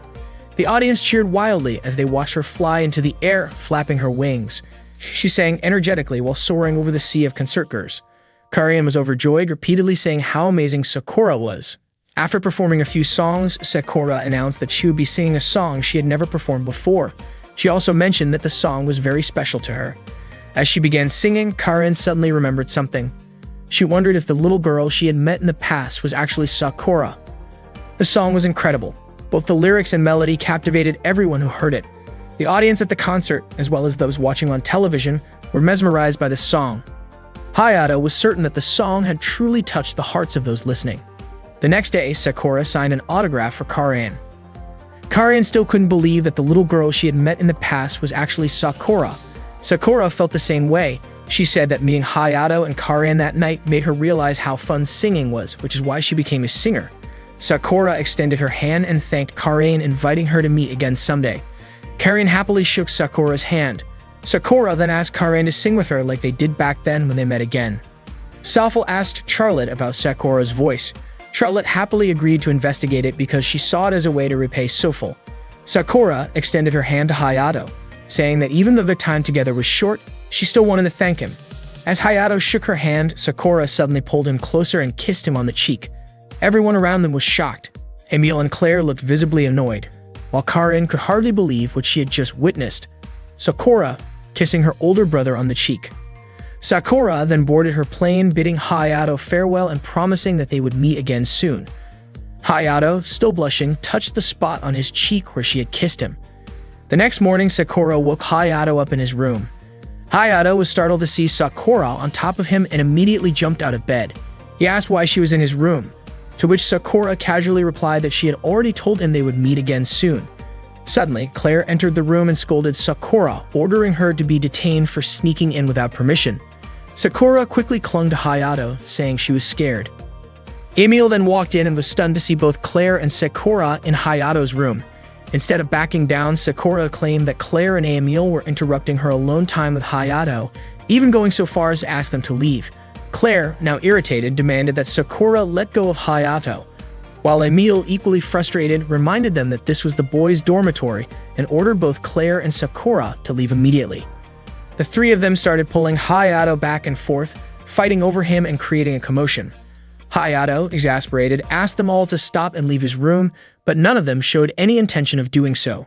The audience cheered wildly as they watched her fly into the air, flapping her wings. She sang energetically while soaring over the sea of concertgoers. Karin was overjoyed, repeatedly saying how amazing Sakura was. After performing a few songs, Sakura announced that she would be singing a song she had never performed before. She also mentioned that the song was very special to her. As she began singing, Karin suddenly remembered something. She wondered if the little girl she had met in the past was actually Sakura. The song was incredible. Both the lyrics and melody captivated everyone who heard it. The audience at the concert, as well as those watching on television, were mesmerized by the song. Hayato was certain that the song had truly touched the hearts of those listening. The next day, Sakura signed an autograph for Karin. Karin still couldn't believe that the little girl she had met in the past was actually Sakura. Sakura felt the same way. She said that meeting Hayato and Karin that night made her realize how fun singing was, which is why she became a singer. Sakura extended her hand and thanked Karin, inviting her to meet again someday. Karin happily shook Sakura's hand. Sakura then asked Karin to sing with her like they did back then when they met again. Safel asked Charlotte about Sakura's voice. Charlotte happily agreed to investigate it because she saw it as a way to repay Safel. Sakura extended her hand to Hayato, saying that even though their time together was short, she still wanted to thank him. As Hayato shook her hand, Sakura suddenly pulled him closer and kissed him on the cheek. Everyone around them was shocked. Emile and Claire looked visibly annoyed, while Karin could hardly believe what she had just witnessed. Sakura kissing her older brother on the cheek. Sakura then boarded her plane, bidding Hayato farewell and promising that they would meet again soon. Hayato, still blushing, touched the spot on his cheek where she had kissed him. The next morning, Sakura woke Hayato up in his room. Hayato was startled to see Sakura on top of him and immediately jumped out of bed. He asked why she was in his room, to which Sakura casually replied that she had already told him they would meet again soon. Suddenly, Claire entered the room and scolded Sakura, ordering her to be detained for sneaking in without permission. Sakura quickly clung to Hayato, saying she was scared. Emile then walked in and was stunned to see both Claire and Sakura in Hayato's room. Instead of backing down, Sakura claimed that Claire and Emile were interrupting her alone time with Hayato, even going so far as to ask them to leave. Claire, now irritated, demanded that Sakura let go of Hayato, while Emile, equally frustrated, reminded them that this was the boys' dormitory and ordered both Claire and Sakura to leave immediately. The three of them started pulling Hayato back and forth, fighting over him and creating a commotion. Hayato, exasperated, asked them all to stop and leave his room, but none of them showed any intention of doing so.